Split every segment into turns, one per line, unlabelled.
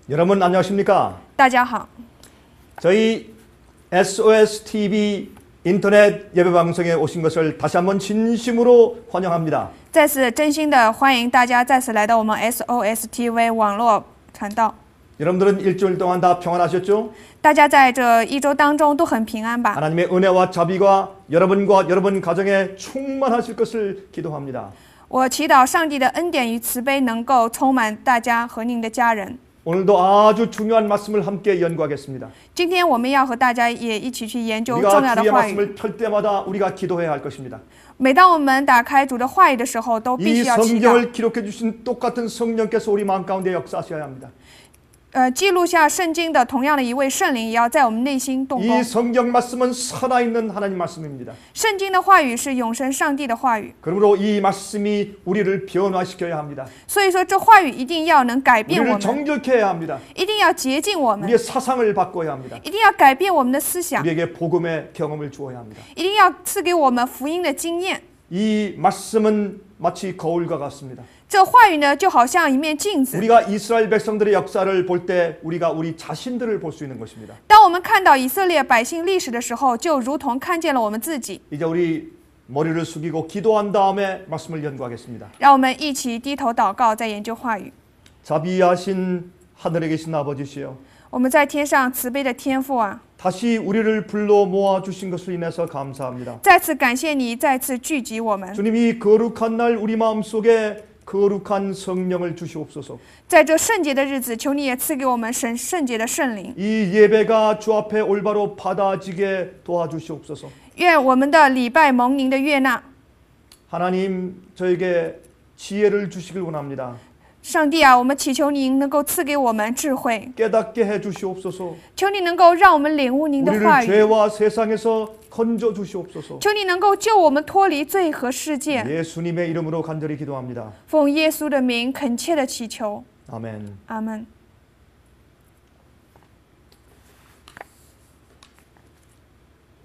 여러분 안녕하십니까?
大家好，
저희 SOS TV 인터넷 예배 방송에 오신 것을 다시 한번 진심으로 환영합니다.
再次真心的欢迎大家再次来到我们 SOS TV 网络传道。
여러분들은 일주일 동안 다 평안하셨죠?
大家在这一周当中都很平安吧？
하나님의 은혜와 자비가 여러분과 여러분 가정에 충만하실 것을 기도합니다.
我祈祷上帝的恩典与慈悲能够充满大家和您的家人。
오늘도 아주 중요한 말씀을 함께 연구하겠습니다.
今天我们要和大家也一起去研究
우리가
重要的
주의
话语。
말씀을 펼 때마다 우리가 기도해야 할 것입니다.
每当我们打开主的话语的时候，都必
이
须要祈祷。
성경을 기록해 주신 똑같은 성령께서 우리 마음 가운데 역사하셔야 합니다.
记录下圣经的同样的一位圣灵，也要在我们内心动工。
이 성경 말씀은 살아있는 하나님 말씀입니다.
圣经的话语是永生上帝的话语，
그러므로 이 말씀이 우리를 변화시켜야 합니다.
所以说这话语一定要能改变我
우리를
们，
정결케 해야 합니다.
一定要洁净我们，
우리의 사상을 바꿔야 합니다.
一定要改变我们的思想，
우리에게 복음의 경험을 주어야 합니다.
一定要赐给我们福音的经验。
이 말씀은 마치 거울과 같습니다.
这话语呢，就好像一面镜子。
우리가 이스라엘 백성들의 역사를 볼 때 우리가 우리 자신들을 볼 수 있는 것입니다.
当我们看到以色列百姓历史的时候，就如同看见了我们自己。
이제 우리 머리를 숙이고 기도한 다음에 말씀을 연구하겠습니다.
让我们一起低头祷告，再研究话语。
자비하신 하늘에 계신 아버지시여,
我们在天上慈悲的天父啊，
다시 우리를 불러 모아 주신 것을 인해서 감사합니다.
再次感谢你，再次聚集我们。
주님, 이 거룩한 날 우리 마음속에 거룩한 성령을 주시옵소서.
在这圣洁的日子，求你也赐给我们圣洁的圣灵。
이 예배가 주 앞에 올바로 받아지게 도와주시옵소서.
愿我们的礼拜蒙您的悦纳。
하나님, 저에게 지혜를 주시길 원합니다.
上帝啊，我们祈求您能够赐给我们智慧，
깨닫게 해 주시옵소서.
求你能够让我们领悟您的话
우리를
语，
죄와 세상에서 건져 주시옵소서.
求你能够救我们脱离罪和世界。
예수님의 이름으로 간절히 기도합니다.
奉耶稣的名恳切的祈求，
아멘.
阿门。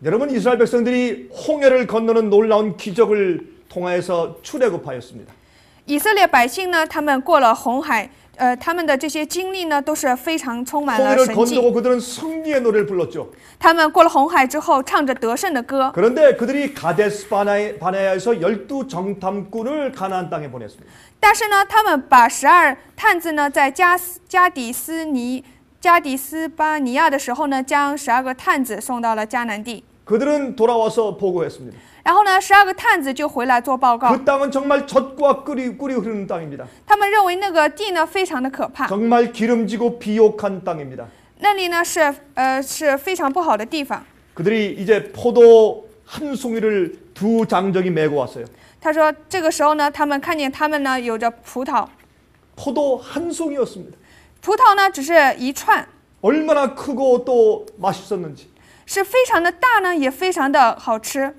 여러분, 이스라엘 백성들이 홍해를 건너는 놀라운 기적을 통하여서 출애굽하였습니다.
以色列百姓呢，他们过了红海，他们的这些经历呢，都是非常充满了
홍해를
神迹。
건너고 그들은 승리의 노래를 불렀죠.
他们过了红海之后，唱着得胜的歌。
그런데 그들이 가데스 바네아에서 12 정탐꾼을 가나안 땅에 보냈습니다.
但是呢，他们把12探子呢，在加底斯巴尼亚的时候呢，将12个探子送到了迦南地。
그들은 돌아와서 보고했습니다.
然后呢，12个探子就回来做报告。
그 땅은 정말 젖과 꿀이 흐르는 땅입니다.
他们认为那个地呢，非常的可怕，
정말 기름지고 비옥한 땅입니다.
那里呢是非常不好的地方。
그들이 이제 포도 한 송이를 두 장정이 메고 왔어요.
他说，这个时候呢，他们看见他们呢有着葡萄，
포도 한 송이였습니다.
葡萄呢只是一串，
얼마나 크고 또 맛있었는지.
是非常的大呢，也非常的好吃。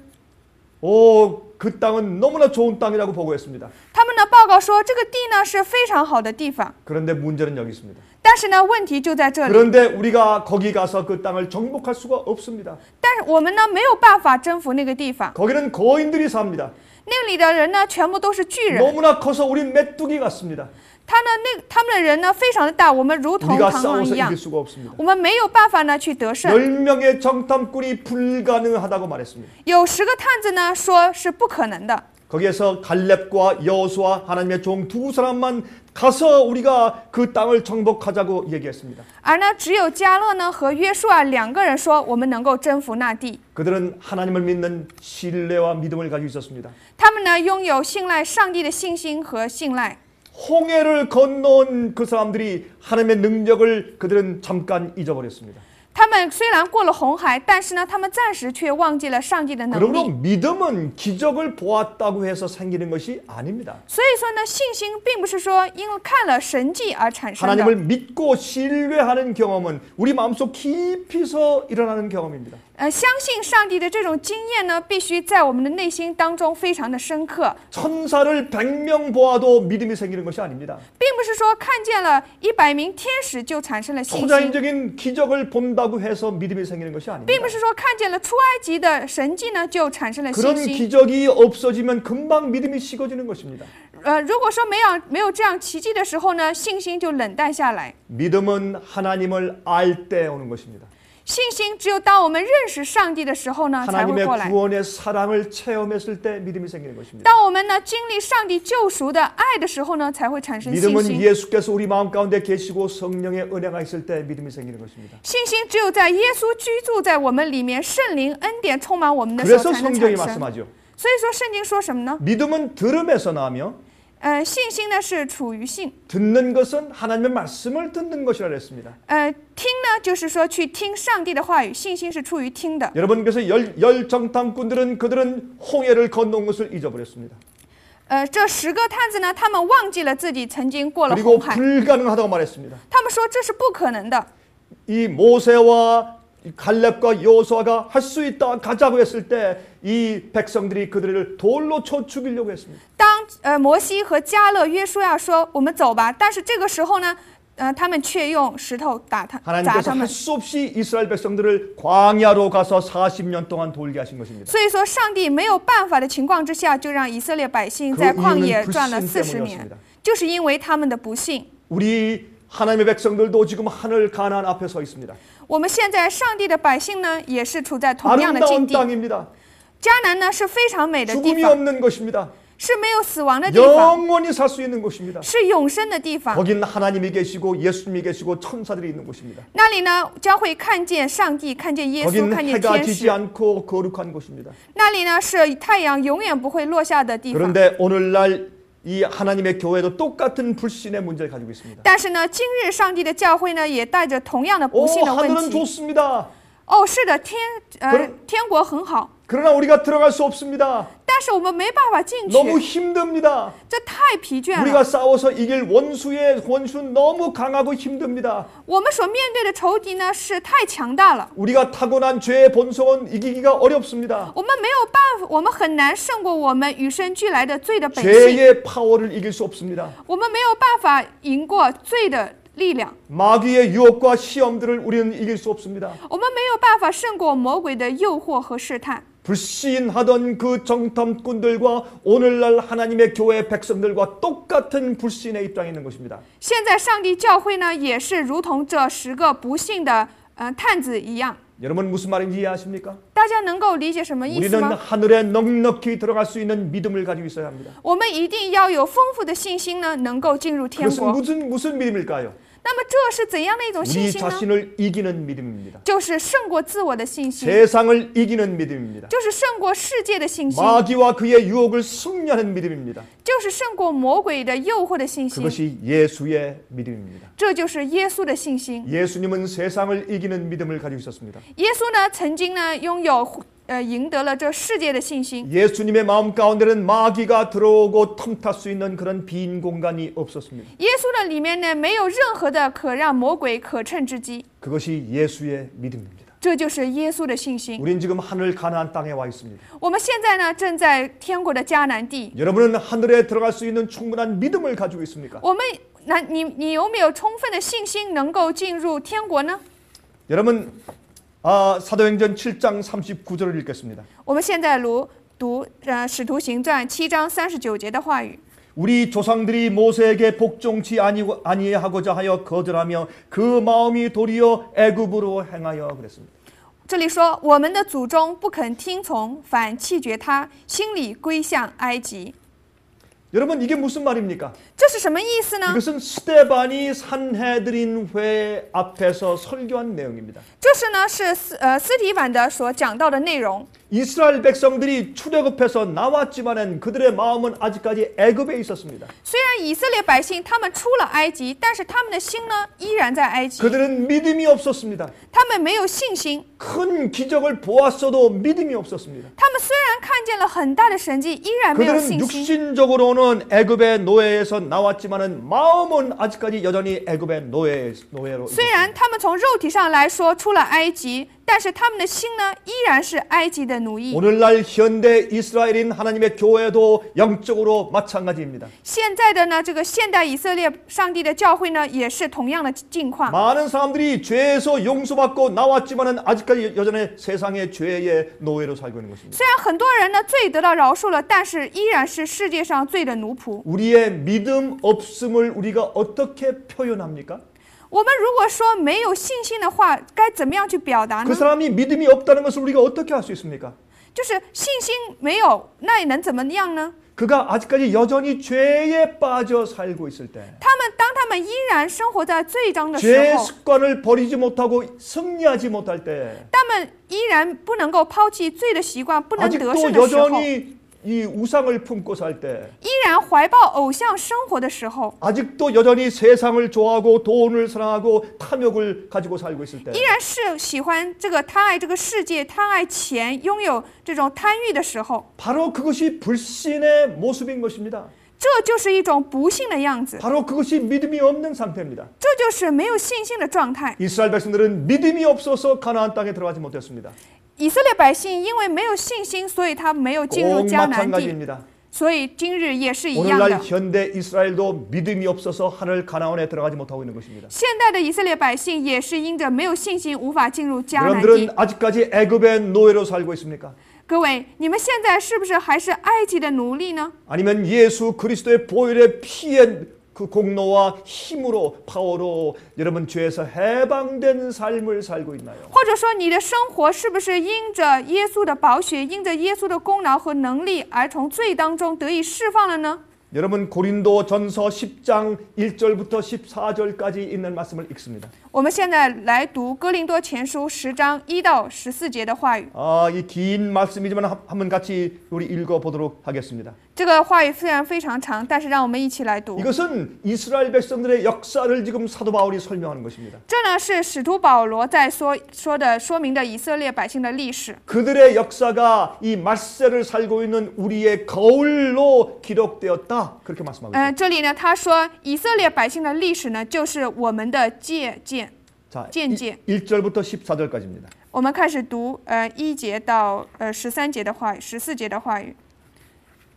그 땅은 너무나 좋은 땅이라고 보고했습니다.
他们呢报告说，这个地呢是非常好的地方。
그런데 문제는 여기 있습니다.
但是呢，问题就在这里。
그런데 우리가 거기 가서 그 땅을 정복할 수가 없습니다.
但是我们呢没有办法征服那个地方，
거기는 거인들이 삽니다.
那里的人呢全部都是巨人。
너무나 커서 우린 메뚜기 같습니다.
他们的人呢非常的大，我们如同
우리가
螳螂一
싸워서
样
이길 ， 수가 없습니다.
我们没有办法呢去得胜。
10명의 정탐꾼이 불가능하다고 말했습니다.
有10个探子呢说是不可能的。
거기에서 갈렙과 여호수아 하나님의 종 두 사람만 가서 우리가 그 땅을 정복하자고 얘기했습니다.
而呢，只有迦勒呢和约书亚2个人说，我们能够征服那地。
그들은 하나님을 믿는 신뢰와 믿음을 가지고 있었습니다.
他们呢拥有信赖上帝的信心和信赖。
홍해를 건너온 그 사람들이 하나님의 능력을 그들은 잠깐 잊어버렸습니다.
他们虽然过了红海，但是呢，他们暂时却忘记了上帝的能
그러므로
力。
믿음은 기적을 보았다고 해서 생기는 것이 아닙니다.
所以说呢，信心并不是说因为看了神迹而产生的。
하나님을 믿고 신뢰하는 경험은 우리 마음속 깊이서 일어나는 경험입니다.
相信上帝的这种经验呢，必须在我们的内心当中非常的深刻，
천사를 100명 보아도 믿음이 생기는 것이 아닙니다.
并不是说看见了100名天使就产生了信心，
초자연적인 기적을 본다고 해서 믿음이 생기는 것이
并
아닙니다.
不是说看见了出埃及的神迹呢就产生了信
그런
心。
기적이 없어지면 금방 믿음이 식어지는 것입니다.
如果说没有这样奇迹的时候呢，信心就冷淡下来。
믿음은 하나님을 알 때 오는 것입니다.
信心只有当我们认识上帝的时候呢，才会
하나님의
过来。
구원의 사랑을 체험했을 때 믿음이 생기는 것입니다.
当我们呢经历上帝救赎的爱的时候呢，才会产生信
믿음은
心。
예수께서 우리 마음 가운데 계시고 성령의 은혜가 있을 때 믿음이 생기는 것입니다.
信心只有在耶稣居住在我们里面，圣灵恩典充满我们的时候
그래서
才能
성경이
产生。
말씀하죠.
所以说圣经说什么呢？
믿음은 들음에서 나며
信心呢是处于信，
듣는 것은 하나님의 말씀을 듣는 것이라 했습니다.
听呢就是说去听上帝的话语，信心是出于听的。
여러분 그래서 열 정탐꾼들은 그들은 홍해를 건너온 것을 잊어버렸습니다.
这10个探子呢，他们忘记了自己曾经过了
그리고
红海，
불가능하다고 말했습니다.
他们说这是不可能的。
이 모세와 갈렙과 여호수아가 할 수 있다 가자고 했을 때 이 백성들이 그들을 돌로 쳐 죽이려고 했습니다.
当摩西和迦勒、约书亚说我们走吧，但是这个时候呢，他们却用石头砸
하나님께서
他们
할 。수 없이 이스라엘 백성들을 광야로 가서 40년 동안 돌게 하신 것입니다.
所以说，上帝没有办法的情况之下，就让以色列百姓在旷野转了40年，就是因为他们的不信。
우리 하나님의 백성들도 지금 하늘 가나안 앞에 서 있습니다.
我们现在上帝的百姓呢，也是处在同样的境
아름다운
地。
땅입니다.
迦南呢是非常美的地
죽음이
方，
없는 것입니다.
是没有死亡的地方，
영원히 살 수 있는 곳입니다.
是永生的地方。
거긴 하나님이 계시고 예수님이 계시고 천사들이 있는 곳입니다.
那里呢，将会看见上帝，看见耶稣，
거긴
看见
해가
天
지지
使。
않고 거룩한 곳입니다.
那里呢是太阳永远不会落下的地方。
그런데 오늘날 이 하나님의 교회도 똑같은 불신의 문제를 가지고 있습니다.
但是呢，今日上帝的教会呢，也带着同样的不
오,
幸的问
하늘은
题。
좋습니다.
哦，是的，天
그럼
国很好，
그러나 우리가 들어갈 수 없습니다.
但是我们没办法进
너무
去，
힘듭니다.
这太疲倦
우리가
了。
싸워서 이길 원수는 너무 강하고 힘듭니다.
我们所面对的仇敌呢，是太强大了，
우리가 타고난 죄의 본성은 이기기가 어렵습니다.
我们没有办法，我们很难胜过我们与生俱来的罪的本性，
죄의 파워를 이길 수 없습니다.
我们没有办法赢过罪的力量，
마귀의 유혹과 시험들을 우리는 이길 수 없습니다.
我们没有办法胜过魔鬼的诱惑和试探。
불신하던 그 정탐꾼들과 오늘날 하나님의 교회 백성들과 똑같은 불신의 입장에 있는 것입니다.
现在上帝教会呢，也是如同这10个不幸的探子一样。
여러분 무슨 말인지 이해하십니까?
大家能够理解什么意思
우리는
吗？
하늘에 넉넉히 들어갈 수 있는 믿음을 가지고 있어야 합니다.
我们一定要有丰富的信心呢，能够进入天
그것은
国。
무슨 믿음일까요?
那么这是怎样的一种信
우리
心呢？
자신을 이기는 믿음입니다.
就是胜过自我的信心，
세상을 이기는 믿음입니다.
就是胜过世界的信心，
마귀와 그의 유혹을 승리하는 믿음입니다.
就是胜过魔鬼的诱惑的信心。
그것이 예수의 믿음입니다.
这就是耶稣的信心。
예수님은 세상을 이기는 믿음을 가지고 있었습니다.
耶稣呢，曾经呢拥有赢得了这世界的信心。
예수님의 마음 가운데는 마귀가 들어오고 틈탈 수 있는 그런 빈 공간이 없었습니다.
耶稣的里面呢，没有任何的可让魔鬼可乘之机。
그것이 예수의 믿음입니다.
这就是耶稣的信心。
우린 지금 하늘 가나안 땅에 와 있습니다.
我们现在呢，正在天国的迦南地。
여러분은 하늘에 들어갈 수 있는 충분한 믿음을 가지고 있습니까?
我们你有没有充分的信心能够进入天国呢？
여러분 사도행전 7장 39절을 읽겠습니다.
我们现在读使徒行传7章39节的话语。
우리 조상들이 모세에게 복종치 아니하고자 하여 거절하며 그 마음이 도리어 애굽으로 행하여 그랬습니다.
这里说，我们的祖宗不肯听从，反弃绝他，心里归向埃及。
여러분 이게 무슨 말입니까?
这是什么意思呢？
이것은 스데반이 산헤드린 회 앞에서 설교한 내용입니다.
这是呢是斯提凡的所讲到的内容。
이스라엘 백성들이 출애굽해서 나왔지만은 그들의 마음은 아직까지 애굽에 있었습니다.
虽然以色列百姓他们出了埃及，但是他们的心呢依然在埃及。
그들은 믿음이 없었습니다.
他们没有信心，
큰 기적을 보았어도 믿음이 없었습니다.
他们虽然看见了很大的神迹，依然没有
그들은
信心。
육신적으로는 애굽의 노예에서 나왔지만은 마음은 아직까지 여전히 애굽의 노예로
虽然他们从肉体上来说出了埃及，但是他们的心呢，依然是埃及的奴役。
오늘날 현대 이스라엘인 하나님의 교회도 영적으로 마찬가지입니다.
现在的呢，这个现代以色列上帝的教会呢，也是同样的境况。
많은 사람들이 죄에서 용서받고 나왔지만은 아직까지 여전히 세상의 죄의 노예로 살고 있는 것입니다.
虽然很多人呢罪得到饶恕了，但是依然是世界上罪的奴仆。
우리의 믿음 없음을 우리가 어떻게 표현합니까?
我们如果说没有信心的话，该怎么样去表达
그
呢？
사람이 믿음이 없다는 것을 우리가 어떻게 할 수 있습니까?
就是信心没有，那能怎么样呢？
그가 아직까지 여전히 죄에 빠져 살고 있을 때,
当他们依然生活在罪中的时
죄
候，
습관을 버리지 못하고 승리하지 못할 때,
他们依然不能够抛弃罪的习惯，不能得
아직도
胜的时候，
여전히 이 우상을 품고 살 때,
依然怀抱偶像生活的时候，
아직도 여전히 세상을 좋아하고 돈을 사랑하고 탐욕을 가지고 살고 있을 때,
依然是喜欢这个贪爱这个世界、贪爱钱、拥有这种贪欲的时候，
바로 그것이 불신의 모습인 것입니다.
这就是一种不幸的样子，
바로 그것이 믿음이 없는 상태입니다.
这就是没有信心的状态。
이스라엘 백성들은 믿음이 없어서 가나안 땅에 들어가지 못했습니다.
以色列百姓因为没有信心，所以他没有进入
꼭
迦南地。
마찬가지입니다.
所以今日也是一样
오늘날
的。
현대 이스라엘도 믿음이 없어서 하늘 가나안에 들어가지 못하고 있는 것입니다.
现代的以色列百姓也是因着没有信心，无法进入迦南地
여러분들은 。 아직까지 애굽의 노예로 살고 있습니까?
各位，你们现在是不是还是埃及的奴隶呢？
아니면 예수 그리스도의 보혈의 피의 그 공로와 힘으로 파워로 여러분 죄에서 해방된 삶을 살고 있나요?
或者说，你的生活是不是因着耶稣的宝血，因着耶稣的功劳和能力，而从罪当中得以释放了呢？
여러분 고린도 전서 10장 1절부터 14절까지 있는 말씀을 읽습니다.
我们现在来读哥林多前书10章1到14节的话语。
이 긴 말씀이지만 한번 같이 우리 읽어보도록 하겠습니다.
这个话语虽然非常长，但是让我们一起来读。
이것은 이스라엘 백성들의 역사를 지금 사도 바울이 설명하는 것입니다.
这呢是使徒保罗在说明的以色列百姓的历史。
그들의 역사가 이 말세를 살고 있는 우리의 거울로 기록되었다. 그렇게 말씀하고 있습니다.
这里呢他说以色列百姓的历史呢，就是我们的借鉴。
자,
见解
1절부터 14절까지입니다.
我们开始读1节到13节的话语，14节的话语。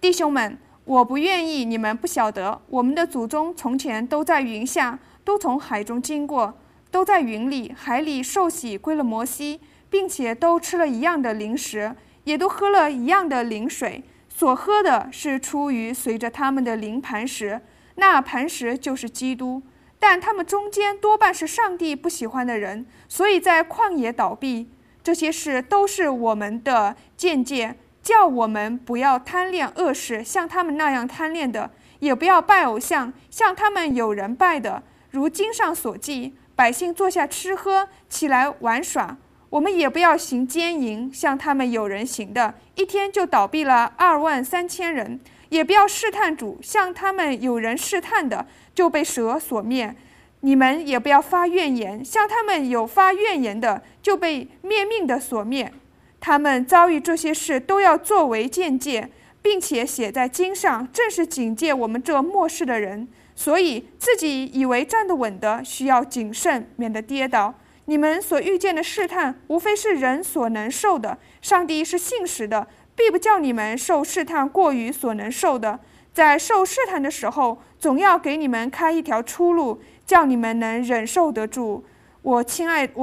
弟兄们，我不愿意你们不晓得，我们的祖宗从前都在云下，都从海中经过，都在云里、海里受洗归了摩西，并且都吃了一样的灵食，也都喝了一样的灵水。所喝的是出于随着他们的灵磐石，那磐石就是基督。但他们中间多半是上帝不喜欢的人，所以在旷野倒闭。这些事都是我们的见解，叫我们不要贪恋恶事，像他们那样贪恋的；也不要拜偶像，像他们有人拜的。如经上所记，百姓坐下吃喝，起来玩耍。我们也不要行奸淫，像他们有人行的，一天就倒闭了23000人。也不要试探主，像他们有人试探的，就被蛇所灭。你们也不要发怨言，像他们有发怨言的，就被灭命的所灭。他们遭遇这些事，都要作为鉴戒，并且写在经上，正是警戒我们这末世的人。所以自己以为站得稳的，需要谨慎，免得跌倒。你们所遇见的试探，无非是人所能受的。上帝是信实的，必不叫你们受试探过于所能受的。在受试探的时候，总要给你们开一条出路，叫你们能忍受得住。我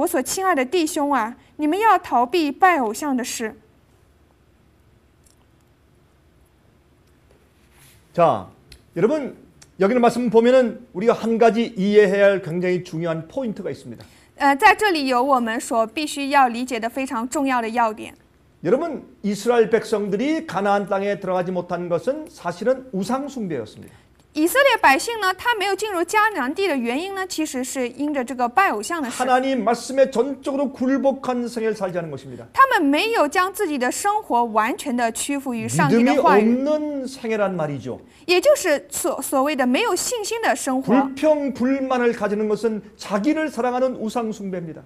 所亲爱的弟兄啊，你们要逃避拜偶像的事。
자, 여러분 여기는 말씀 보면은 우리가 한 가지 이해해야 할 굉장히 중요한 포인트가 있습니다.
在这里有我们所必须要理解的非常重要的要点。
여러분 이스라엘 백성들이 가나안 땅에 들어가지 못한 것은 사실은 우상 숭배였습니다.
以色列百姓呢，他没有进入迦南地的原因呢，其实是因着这个拜偶像的事。
하나님 말씀에 전적으로 굴복한 생애를 살지 않은 것입니다.
他们没有将自己的生活完全的屈服于上帝
믿음이
的话语，
없는 생애란 말이죠.
也就是所谓的没有信心的生活。
불평 불만을 가지는 것은 자기를 사랑하는 우상 숭배입니다.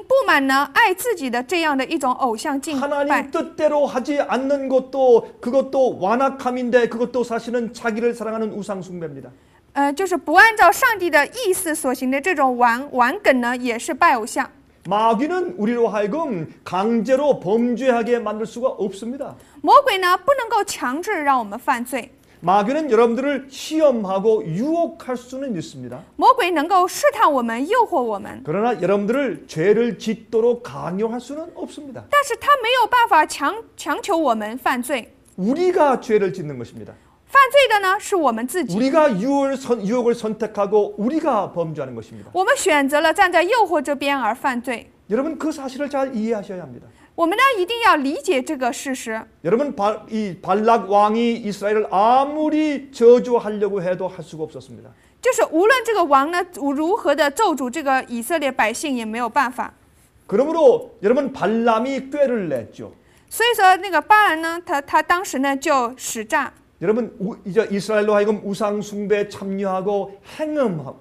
不满呢爱自己的这样的一种偶像敬拜。
하나님 뜻대로 하지 않는 것도 그것도 완악함인데 그것도 사실은 자기를 사랑하는 우상 숭배입니다.
就是不按照上帝的意思所行的这种顽梗呢，也是拜偶像。
마귀는 우리로 하여금 강제로 범죄하게 만들 수가 없습니다.
魔鬼呢不能够强制让我们犯罪，
마귀는 여러분들을 시험하고 유혹할 수는 있습니다.
魔鬼能够试探我们、诱惑我们，
그러나 여러분들을 죄를 짓도록 강요할 수는 없습니다.
但是他没有办法强求我们犯罪。
우리가 죄를 짓는 것입니다.
犯罪的呢是我们自己，
우리가 유혹을 선택하고 우리가 범죄하는 것입니다.
我们选择了站在诱惑这边而犯罪。
여러분 그 사실을 잘 이해하셔야 합니다.
我们呢一定要理解这个事实。
여러분 이 발락 왕이 이스라엘을 아무리 저주하려고 해도 할 수가 없었습니다.
就是无论这个王呢如何的咒诅这个以色列百姓，也没有办法。
그러므로 여러분 발람이 꾀를 냈죠.
所以说那个巴兰呢，他当时呢就使诈。
여러분 이제 이스라엘로 하여금 우상 숭배에 참여하고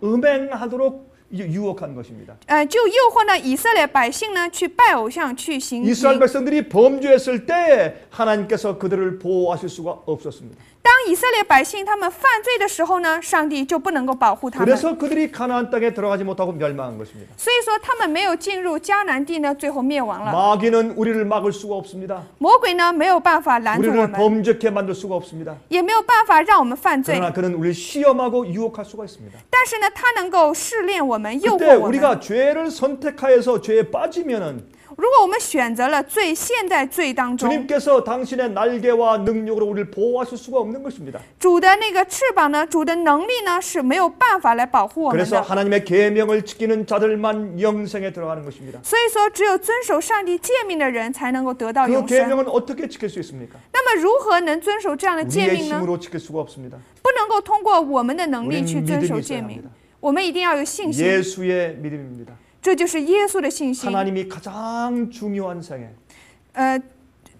음행하도록 유혹한 것입니다.
就诱惑呢以色列百姓呢去拜偶像，去行。
이스라엘 백성들이 범죄했을 때 하나님께서 그들을 보호하실 수가 없었습니다.
当以色列百姓他们犯罪的时候呢，上帝就不能够保护他们。
그래서 그들이 가나안 땅에 들어가지 못하고 멸망한 것입니다.
所以说他们没有进入迦南地呢，最后灭亡了。
마귀는 우리를 막을 수가 없습니다.
魔鬼呢没有办法拦住我
우리를
们，
범죄케 만들 수가 없습니다.
也没有办法让我们犯罪。
그러나 그는 우리를 시험하고 유혹할 수가 있습니다.
但是呢，他能够试炼我们，诱
그때
惑我们。
우리가 죄를 선택하여서 죄에 빠지면은
如果我们选择了罪，陷在罪当中，
주님께서 당신의 날개와 능력으로 우리를 보호하실 수가 없는 것입니다.
主的那个翅膀呢，主的能力呢是没有办法来保护我们
그래서
的。
하나님의 계명을 지키는 자들만 영생에 들어가는 것입니다.
所以说，只有遵守上帝诫命的人才能够得到
그
永生。
계명은 어떻게 지킬 수 있습니까?
那么，如何能遵守这样的诫
우리의
命呢？
힘으로 지킬 수가 없습니다.
不能够通过我们的能力
우리는
去遵守
믿음이
诫
있어야
命
합니다. ，
我们一定要有信心，
예수의 믿음입니다.
这就是耶稣的信心。
하나님이 가장 중요한 생애.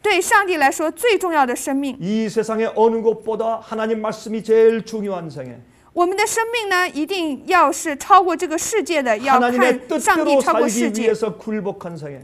对上帝来说最重要的生命，
이 세상의 어느 것보다 하나님 말씀이 제일 중요한 생애.
我们的生命呢，一定要是超过这个世界的，要
하나님의
看上帝
뜻대로
超过世
살기
界。
위해서 굴복한 생애.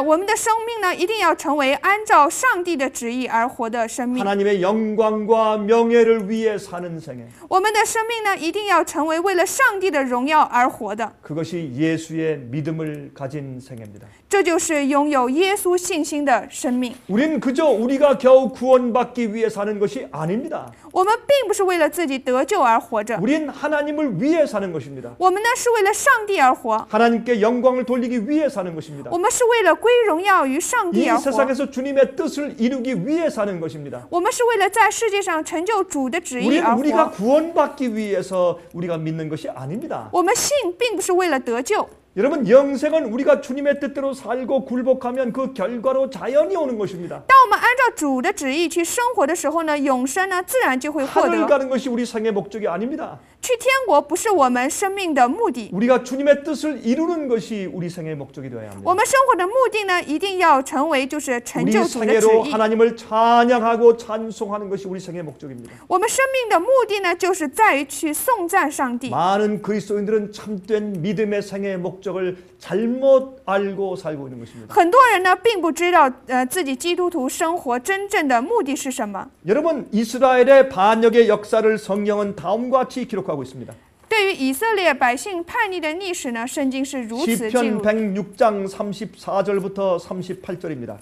我们的生命呢，一定要成为按照上帝的旨意而活的生命。
하나님의 영광과 명예를 위해 사는 생애.
我们的生命呢，一定要成为为了上帝的荣耀而活的。
그것이 예수의 믿음을 가진 생애입니다.
这就是拥有耶稣信心的生命。
우리는 그저 우리가 겨우 구원받기 위해 사는 것이 아닙니다.
我们并不是为了自己得救而活着，
우린 하나님을 위해 사는 것입니다.
我们呢是为了上帝而活，
하나님께 영광을 돌리기 위해 사는 것입니다.
我们是为了归荣耀于上
이
帝而活，
세상에서 주님의 뜻을 이루기 위해 사는 것입니다.
我们是为了在世界上成就主的旨意而
우리가
活。
구원받기 위해서 우리가 믿는 것이 아닙니다.
我们信并不是为了得救，
여러분 영생은 우리가 주님의 뜻대로 살고 굴복하면 그 결과로 자연히 오는 것입니다.
当我们按照主的旨意去生活的时候呢，永生呢自然就会获
하늘
得。
가는 것이 우리 생의 목적이 아닙니다.
去天国不是我们生命的目的，
우리가 주님의 뜻을 이루는 것이 우리 생의 목적이 되어야
我
합니다.
们生活的目的呢，一定要成为就是成
우리
就主的旨
생애로
意。
하나님을 찬양하고 찬송하는 것이 우리 생의 목적입니다.
我们生命的目的呢，就是在于去颂赞上帝。
많은 그리스도인들은 참된 믿음의 생의 목적을 잘못 알고 살고 있는 것입니다.
很多人呢，并不知道自己基督徒生活真正的目的是什么。
여러분 이스라엘의 반역의 역사를 성경은 다음과 같이 기록하고 있습니다.
对于以色列百姓叛逆的历史呢，圣经是如此记
시편
录。
106장 34절부터 38절입니다.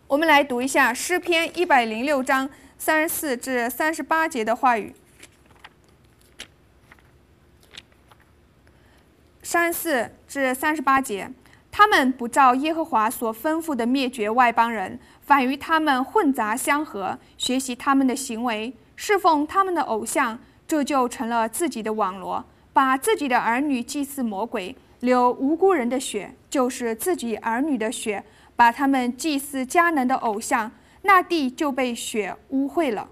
我们来读一下诗篇106章34至38节的话语。34至38节，他们不照耶和华所吩咐的灭绝外邦人，反与他们混杂相合，学习他们的行为，侍奉他们的偶像，这就成了自己的网罗，把自己的儿女祭祀魔鬼，流无辜人的血，就是自己儿女的血，把他们祭祀迦南的偶像，那地就被血污秽了。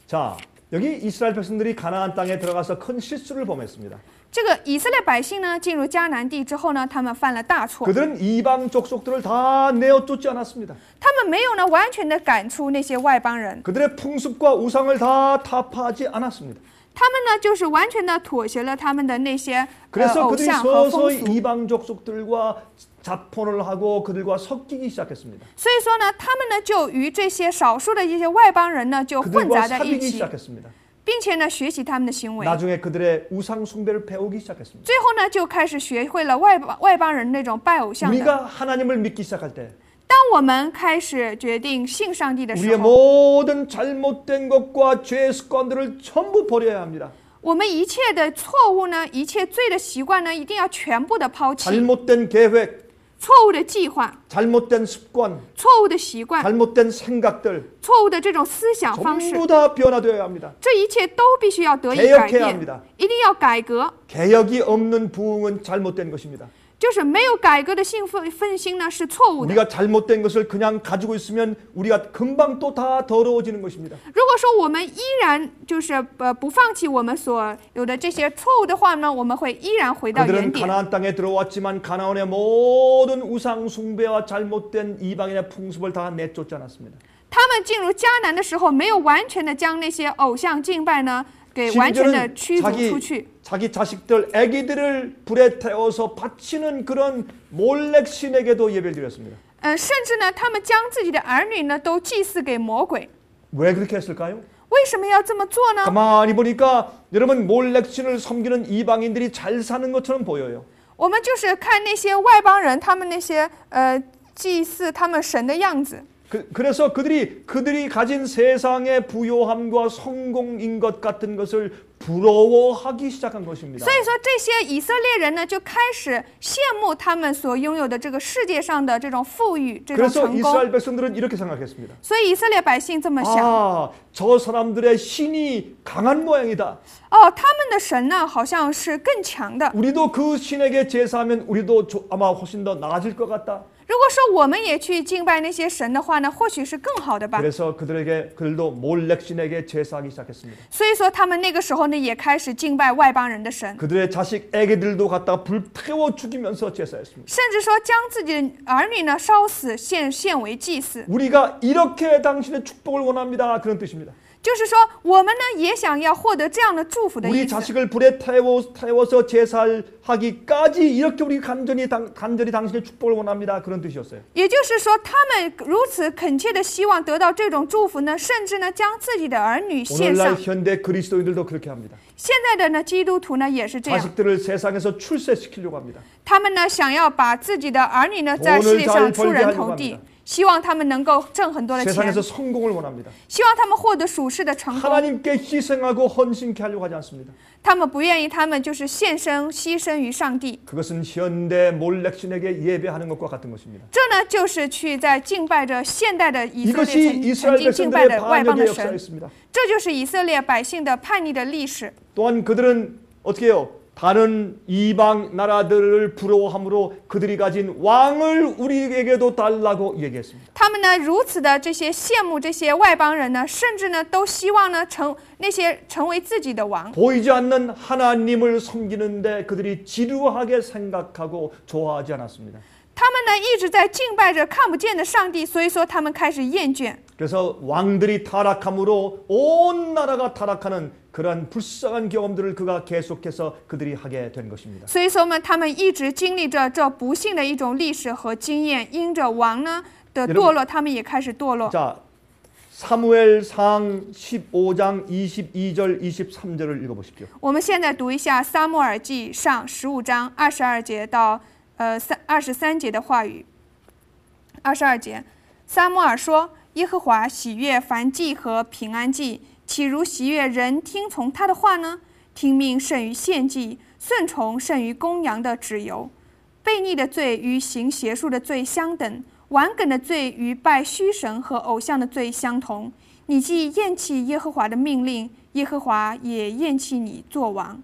자, 여기 이스라엘 백성들이 가나안 땅에 들어가서 큰 실수를 범했습니다.
这个以色列百姓呢，进入迦南地之后呢，他们犯了大错。
그들은 이방 족속들을 다 내어 쫓지 않았습니다.
他们没有呢完全的赶出那些外邦人，
그들의 풍습과 우상을 다 타파하지 않았습니다.
他们呢就是完全的妥协了他们的那些
그래서
偶
그들이
像和风
서서히
俗。
이방 족속들과 자폰을 하고 그들과 섞이기 시작했습니다.
所以说呢，他们呢就与这些少数的一些外邦人呢就混
그들과
杂在一
사귀기
起，
시작했습니다.
并且呢学习他们的行为。
나중에 그들의 우상 숭배를 배우기 시작했습니다.
最后呢就开始学会了外邦人那种拜偶像的。
우리가 하나님을 믿기 시작할 때
当我们开始决定信上帝的
우리의
时候，
모든 잘못된 것과 죄의 습관들을 전부 버려야 합니다.
我们一切的错误呢，一切罪的习惯呢，一定要全部的抛弃。
잘못된 계획,
错误的计划、
잘못된 습관,
错误的习惯、
잘못된 생각들
错误的这种思想方式，
전부 다 변화되어야 합니다.
这一切都必须要得以
개혁해야
改变，
합니다.
一定要改革。
개혁이 없는 부흥은 잘못된 것입니다.
就是没有改革的奋心呢，是错误的。
우리가 잘못된 것을 그냥 가지고 있으면 우리가 금방 또 다 더러워지는 것입니다.
如果说我们依然就是不放弃我们所有的这些错误的话呢，我们会依然回到原
그들은
点。
가나안 땅에 들어왔지만 가나안의 모든 우상 숭배와 잘못된 이방인의 풍습을 다 내쫓지 않았습니다.
他们进入迦南的时候，没有完全的将那些偶像敬拜呢给完全的
심지어는
驱逐出去。
자기 자식들, 아기들을 불에 태워서 바치는 그런 몰렉 신에게도 예배를 드렸습니다.
甚至呢，他们将自己的儿女呢都祭祀给魔鬼。
왜 그렇게 했을까요?
为什么要这么做呢？
가만히 보니까 여러분 몰렉 신을 섬기는 이방인들이 잘 사는 것처럼 보여요.
我们就是看那些外邦人，他们那些祭祀他们神的样子。
그래서 그들이 가진 세상의 부요함과 성공인 것 같은 것을 부러워하기 시작한 것입니다.
所以说，这些以色列人呢，就开始羡慕他们所拥有的这个世界上的这种富裕、这种
그래서
成功。
이스라엘 백성들은 이렇게 생각했습니다.
所以以色列百姓这么想：
아, 저 사람들의 신이 강한 모양이다.
哦，他们的神呢，好像是更强的。
우리도 그 신에게 제사하면 우리도 아마 훨씬 더 나아질 것 같다.
如果说我们也去敬拜那些神的话呢，或许是更好的吧。
그래서 그들도 몰렉 신에게 제사하기 시작했습니다.
所以说，他们那个时候呢，也开始敬拜外邦人的神，
그들의 자식 애기들도 갖다 불태워 죽이면서 제사했습니다.
甚至说将自己的儿女呢烧死，献为祭祀。
우리가 이렇게 당신의 축복을 원합니다. 그런 뜻입니다.
就是说，我们呢也想要获得这样的祝福的
우리
意思。
자식을 불에 태워서 제사하기까지 이렇게 우리 간절히 당신의 축복을 원합니다. 그런 뜻이었어요.
也就是说，他们如此恳切的希望得到这种祝福呢，甚至呢将自己的儿女献
오늘날
上。
현대 그리스도인들도 그렇게 합니다.
现在的呢基督徒呢也是这样，
자식들을 세상에서 출세시키려고 합니다.
他们呢想要把自己的儿女呢在世界上出人头地，希望他们能够挣很多的钱，
세상에서 성공을 원합니다.
希望他们获得属世的成功。
하나님께 희생하고 헌신케 하려고 하지 않습니다.
他们不愿意，他们就是献身牺牲于上帝。
그것은 현대 몰렉신에게 예배하는 것과 같은 것입니다.
这呢就是去在敬拜着现代的以色
이것이
列曾
이스라엘
经敬拜
백성들의
的外邦
반역의
的神，
역사였습니다.
这就是以色列百姓的叛逆的历史。
또한 그들은 어떻게 해요? 다른 이방 나라들을 부러워함으로 그들이 가진 왕을 우리에게도 달라고 얘기했습니다.
他们呢如此的这些羡慕这些外邦人呢，甚至呢都希望呢成为自己的王。
보이지 않는 하나님을 섬기는데 그들이 지루하게 생각하고 좋아하지 않았습니다.
他们呢一直在敬拜着看不见的上帝，所以说他们开始厌倦。
그래서 왕들이 타락함으로 온 나라가 타락하는 그러한 불쌍한 경험들을 그가 계속해서 그들이 하게 된 것입니다.
所以说呢，他们一直经历着这不幸的一种历史和经验，因着王呢的堕落，他们也开始堕落。
자, 사무엘상 15장 22절 23절을 읽어보십시오.
我们现在读一下撒母耳记上15章22节到23节的话语。22节，撒母耳说：“耶和华喜悦燔祭和平安祭，岂如喜悦人听从他的话呢？听命胜于献祭，顺从胜于公羊的脂油。悖逆的罪与行邪术的罪相等，顽梗的罪与拜虚神和偶像的罪相同。你既厌弃耶和华的命令，耶和华也厌弃你做王。”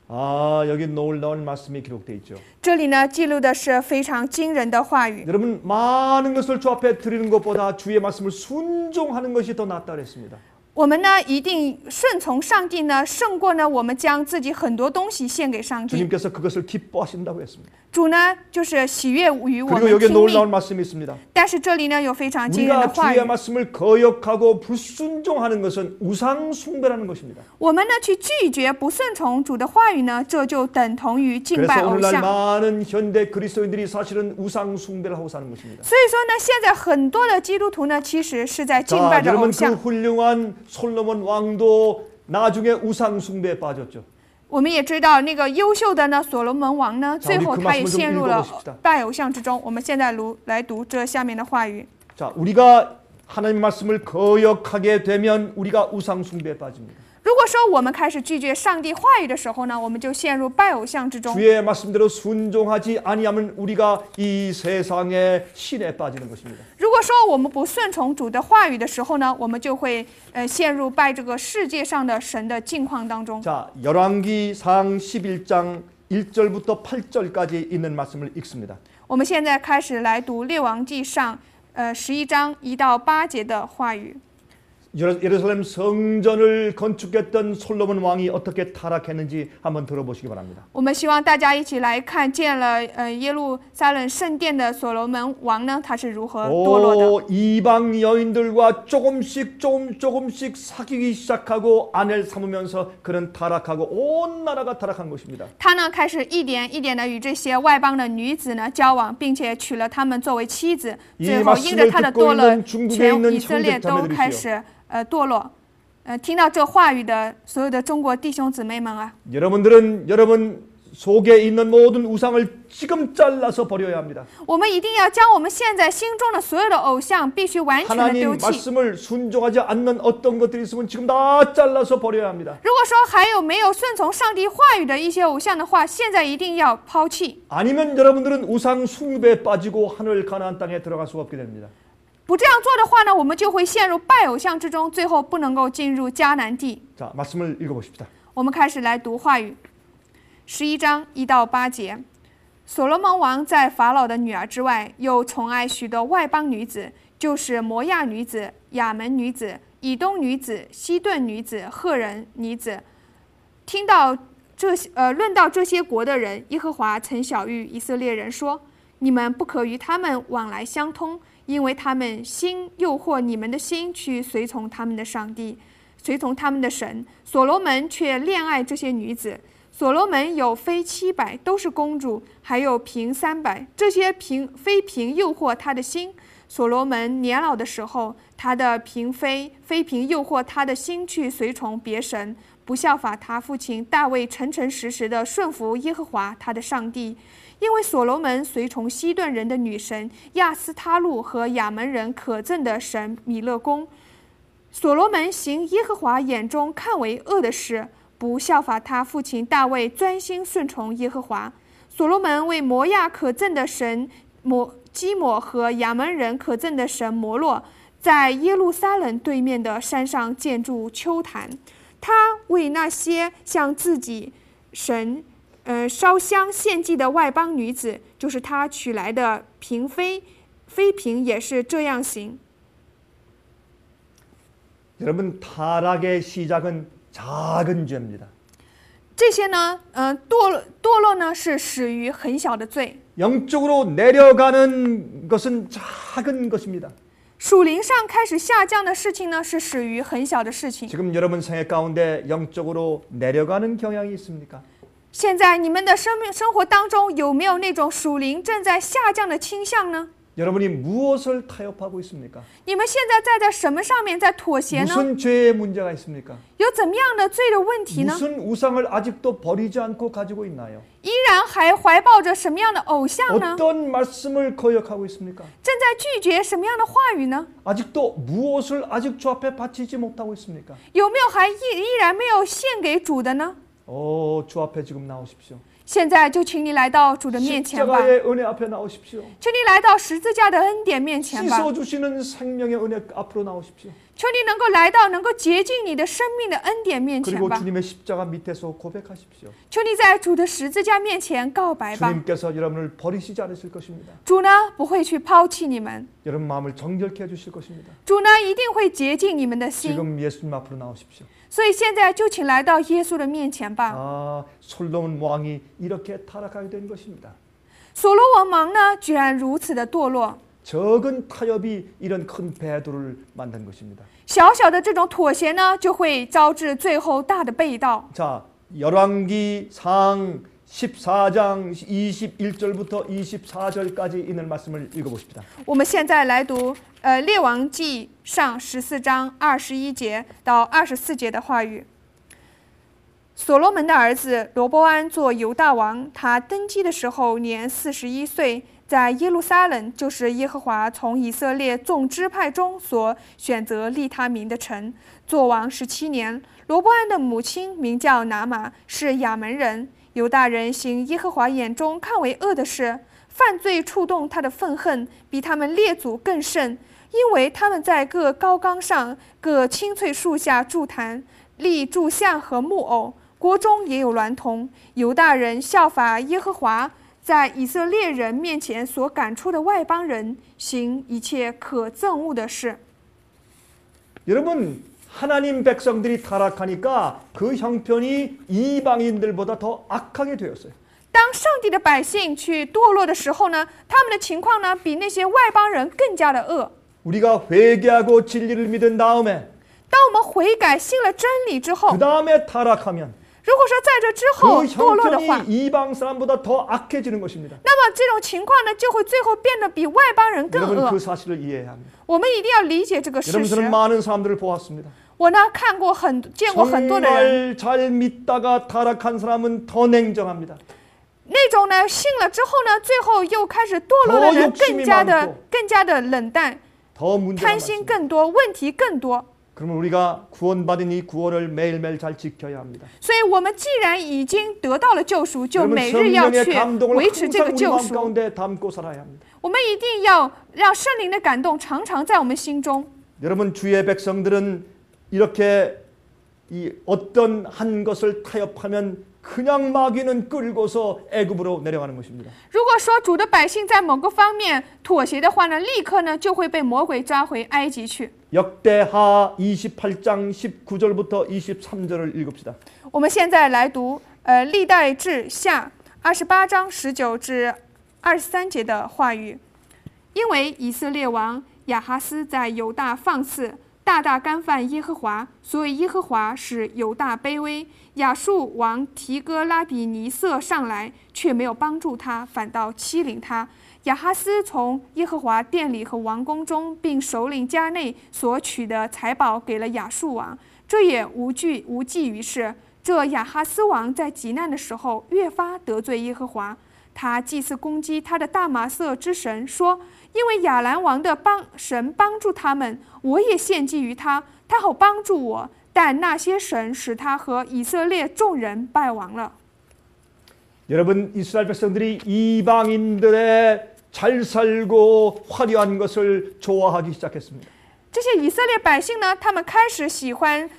아, 여기 놀라운 말씀이 기록되어 있죠.
这里呢记录的是非常惊人的话语。
여러분, 많은 것을 주 앞에 드리는 것보다 주의 말씀을 순종하는 것이 더 낫다 그랬습니다.
我们呢一定顺从上帝呢，胜过呢我们将自己很多东西献给上帝。
주님께서 그것을 기뻐하신다고 했습니다.
主呢就是喜悦于我
그리고
们
여기에
听
놀라운
命。
말씀이 있습니다.
但是这里呢有非常惊人的
우리가
话语
주의 ， 말씀을 거역하고 불순종하는 것은 우상 숭배라는 것입니다.
我们呢去拒绝不顺从主的话语呢，这就等同于敬拜
그래서
偶
오늘날
像。
많은 현대 그리스도인들이 사실은 우상 숭배를 하고 사는 것입니다.
所以说呢，现在很多的基督徒呢，其实是在敬拜
자,
着偶
여러분 그
像。
훌륭한 솔로몬 왕도 나중에 우상 숭배에 빠졌죠.
我们也知道，那个优秀的呢，所罗门王呢，
자
最
우리
后
그
他也
말씀을 좀
陷入了
읽어봅시다.
拜偶像之中。我们现在来读这下面的话语。
자, 우리가 하나님 말씀을 거역하게 되면 우리가 우상 숭배에 빠집니다.
如果说我们开始拒绝上帝话语的时候呢，我们就陷入拜偶像之中。
주의 말씀대로 순종하지 아니하면 우리가 이 세상의 신에 빠지는 것입니다.
如果说我们不顺从主的话语的时候呢，我们就会陷入拜这个世界上的神的境况当中。
자, 열왕기상 11장 1절부터 8절까지 있는 말씀을 읽습니다.
我们现在开始来读列王记上11章1到8节的话语。
예루살렘 성전을 건축했던 솔로몬 왕이 어떻게 타락했는지 한번 들어보시기 바랍니다.
我们希望大家一起来看建了耶路撒冷圣殿的所罗门王呢，他是如何堕落的。
오, 이방 여인들과 조금씩 사귀기 시작하고 아내를 삼으면서 그는 타락하고 온 나라가 타락한 것입니다.
他呢开始一点一点的与这些外邦的女子呢交往，并且娶了她们作为妻子。最后因着他的堕落，全以色列都开始堕落。听到这话语的所有的中国弟兄姊妹们啊，
여러분들은 여러분 속에 있는 모든 우상을 지금 잘라서 버려야 합니다.
我们一定要将我们现在心中的所有的偶像必须完全的
하나님
丢弃。
말씀을 순종하지 않는 어떤 것들이 있으면 지금 다 잘라서 버려야 합니다.
如果说还有没有顺从上帝话语的一些偶像的话，现在一定要抛弃。
아니면 여러분들은 우상 숭배에 빠지고 하늘 가나안 땅에 들어갈 수가 없게 됩니다.
不这样做的话呢，我们就会陷入拜偶像之中，最后不能够进入迦南地。
자, 말씀을 읽어봅시다.
我们开始来读话语，11章1到8节。所罗门王在法老的女儿之外，又宠爱许多外邦女子，就是摩亚女子、亚门女子、以东女子、西顿女子、赫人女子。听到论到这些国的人，耶和华曾晓谕以色列人说：你们不可与他们往来相通，因为他们心诱惑你们的心去随从他们的上帝，随从他们的神。所罗门却恋爱这些女子。所罗门有妃700，都是公主，还有嫔300，这些妃嫔诱惑他的心。所罗门年老的时候，他的妃嫔诱惑他的心去随从别神，不效法他父亲大卫诚诚实实的顺服耶和华他的上帝。因为所罗门随从西顿人的女神亚斯他路和亚门人可憎的神米勒公。所罗门行耶和华眼中看为恶的事，不效法他父亲大卫专心顺从耶和华。所罗门为摩亚可憎的神基抹和亚门人可憎的神摩洛，在耶路撒冷对面的山上建筑丘坛。他为那些向自己神烧香献祭的外邦女子，就是他娶来的妃嫔，也是这样行。
여러분 타락의 시작은 작은 죄입니다.
这些呢，堕落呢是始于很小的罪，
영적으로 내려가는 것은 작은 것입니다.
属灵上开始下降的事情呢是始于很小的事情。
지금 여러분 생애 가운데 영적으로 내려가는 경향이 있습니까?
现在你们的生活当中有没有那种属灵正在下降的倾向呢？
여러분이 무엇을 타협하고 있습니까?
你们现在在什么上面在妥协呢？
무슨 죄의 문제가 있습니까?
有怎么样的罪的问题呢？
무슨 우상을 아직도 버리지 않고 가지고 있나요?
依然还怀抱着什么样的偶像呢？
어떤 말씀을 거역하고 있습니까?
正在拒绝什么样的话语呢？
아직도 무엇을 아직 주 앞에 바치지 못하고 있습니까?
有没有还依然没有献给主的呢？
주 앞에 지금 나오십시오.
现在就请你来到主的面前吧，
십자가의 은혜 앞에 나오십시오.
求你来到十字架的恩典面前吧，
씻어주시는 생명의 은혜 앞으로 나오십시오.
求你能够来到能够洁净你的生命的恩典面前
그리고
吧，
주님의 십자가 밑에서 고백하십시오.
求你在主的十字架面前告白吧，
주님께서 여러분을 버리시지 않으실 것입니다.
主呢不会去抛弃你们，
여러분 마음을 정결케 해주실 것입니다.
主呢一定会洁净你们的心，
지금 예수님 앞으로 나오십시오.
所以现在就请来到耶稣的面前吧。
아, 솔로몬 왕이 이렇게 타락하게 된 것입니다.
所罗门王呢居然如此的堕落，
적은 타협이 이런 큰 배도를 만든 것입니다.
小小的这种妥协呢就会招致最后大的背道。
자, 열왕기상 14장 21절부터 24절까지 있는 말씀을 읽어보십시다.
我们现在来读列王记上14章21节到24节的话语。所罗门的儿子罗波安做犹大王，他登基的时候年41岁，在耶路撒冷，就是耶和华从以色列众支派中所选择立他名的城，做王17年。罗波安的母亲名叫拿玛，是亚门人。犹大人行耶和华眼中看为恶的事，犯罪触动他的愤恨，比他们列祖更甚，因为他们在各高冈上、各青翠树下筑坛，立柱像和木偶，国中也有娈童。犹大人效法耶和华在以色列人面前所赶出的外邦人，行一切可憎恶的事。
여러분, 하나님 백성들이 타락하니까 그 형편이 이방인들보다 더 악하게 되었어요.
当上帝的百姓去堕落的时候呢，他们的情况呢，比那些外邦人更加的恶。
우리가 회개하고 진리를 믿은 다음에
当我们悔改信了真理之后，
그 다음에 타락하면
如果说在这之后
그
堕落的话，
형편이 이방 사람보다 더 악해지는 것입니다.
那么这种情况呢，就会最后变得比外邦人更
여러분
恶
그 。 사실을 이해해야 합니다.
我们一定要理解这个事
여러분
实。
저는 많은 사람들을 보았습니다.
我呢看过见过很多的人，
정말 잘 믿다가 타락한 사람은 더 냉정합니다.
那种呢信了之后呢，最后又开始堕落的人
더 욕심이
更加的冷淡，
더 문제가
贪心
많습니다.
更多，问题更多。
그러면 우리가 구원받은 이 구원을 매일매일 잘 지켜야 합니다.
所以我们既然已经得到了救赎，就
여러분
每日要
성령의
去
감동을
维持这
항상
个
우리
救
마음
赎。
가운데 담고 살아야 합니다.
我们一定要让圣灵的感动常常在我们心中。
여러분 주의 백성들은 이렇게 이 어떤 한 것을 타협하면 그냥 마귀는 끌고서 애굽으로 내려가는 것입니다.
如果说主的百姓在某个方面妥协的话呢，立刻呢就会被魔鬼抓回埃及去。
역대하 28장 19절부터 23절을 읽읍시다.
我们现在来读历代志下28章19至23节的话语。因为以色列王亚哈斯在犹大放肆，大大干犯耶和华，所以耶和华使犹大卑微。亚述王提哥拉比尼色上来，却没有帮助他，反倒欺凌他。亚哈斯从耶和华殿里和王宫中，并首领家内所取的财宝给了亚述王，这也无济于事。这亚哈斯王在极难的时候，越发得罪耶和华。他祭祀攻击他的大马色之神，说：因为亚兰王的神帮助他们，我也献祭于他，他好帮助我。但那些神使他和以色列众人败亡了。
여러분 이스라엘 백성들이 이방인들의 잘 살고 화려한 것을 좋아하기 시작했습니다.
这些以色列百姓呢，他们开始喜欢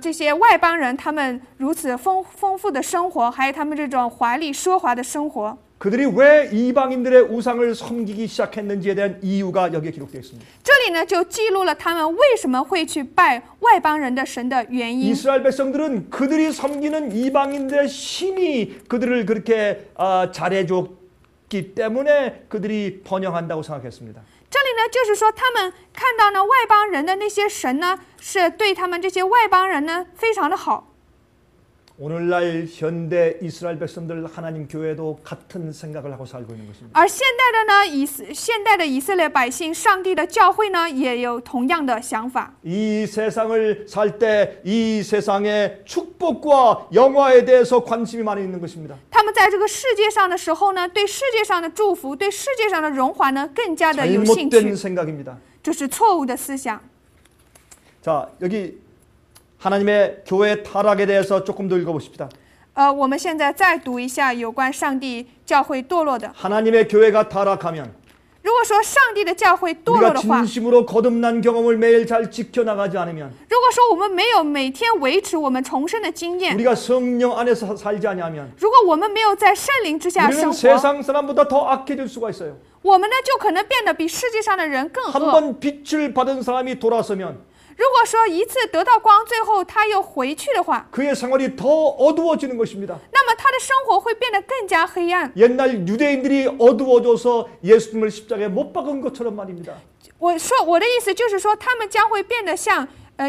这些外邦人，他们如此丰富的生活，还有他们这种华丽奢华的生活。
그들이 왜 이방인들의 우상을 섬기기 시작했는지에 대한 이유가 여기에 기록되어 있습니다.
这里呢，就记录了他们为什么会去拜外邦人的神的原因。
이스라엘 백성들은 그들이 섬기는 이방인들의 신이 그들을 그렇게 잘해줬기 때문에 그들이 번영한다고 생각했습니다.
这里呢，就是说他们看到呢外邦人的那些神呢，是对他们这些外邦人呢非常的好。
오늘날 현대 이스라엘 백성들 하나님 교회도 같은 생각을 하고 살고 있는 것입니다.
而现代的以色列百姓，上帝的教会呢，也有同样的想法。
이 세상을 살 때 이 세상의 축복과 영화에 대해서 관심이 많이 있는 것입니다.
他们在这个世界上的时候呢，对世界上的祝福、对世界上的荣华呢，更加的有兴
잘못된
趣。
생각입니다.
这是错误的思想。
자, 여기 하나님의 교회 타락에 대해서 조금 더 읽어보십시다.
我们现在再读一下有关上帝教会堕落的。
하나님의 교회가 타락하면
如果说上帝的教会堕落
우리가
的话，
진심으로 거듭난 경험을 매일 잘 지켜나가지 않으면
如果说我们没有每天维持我们重生的经验，
우리가 성령 안에서 살지 않으면
如果我们没有在圣灵之下
우리는
生活，
세상 사람보다 더 악해질 수가 있어요.
我们呢就可能变得比世界上的人更恶。
한번 빛을 받은 사람이 돌아서면
如果说一次得到光，最后他又回去的话，
그의 생활이 더 어두워지는 것입니다.
那么他的生活会变得更加黑暗。
옛날 유대인들이 어두워져서 예수님을 십자가에 못 박은 것처럼 말입니다.
我的意思就是说，他们将会变得像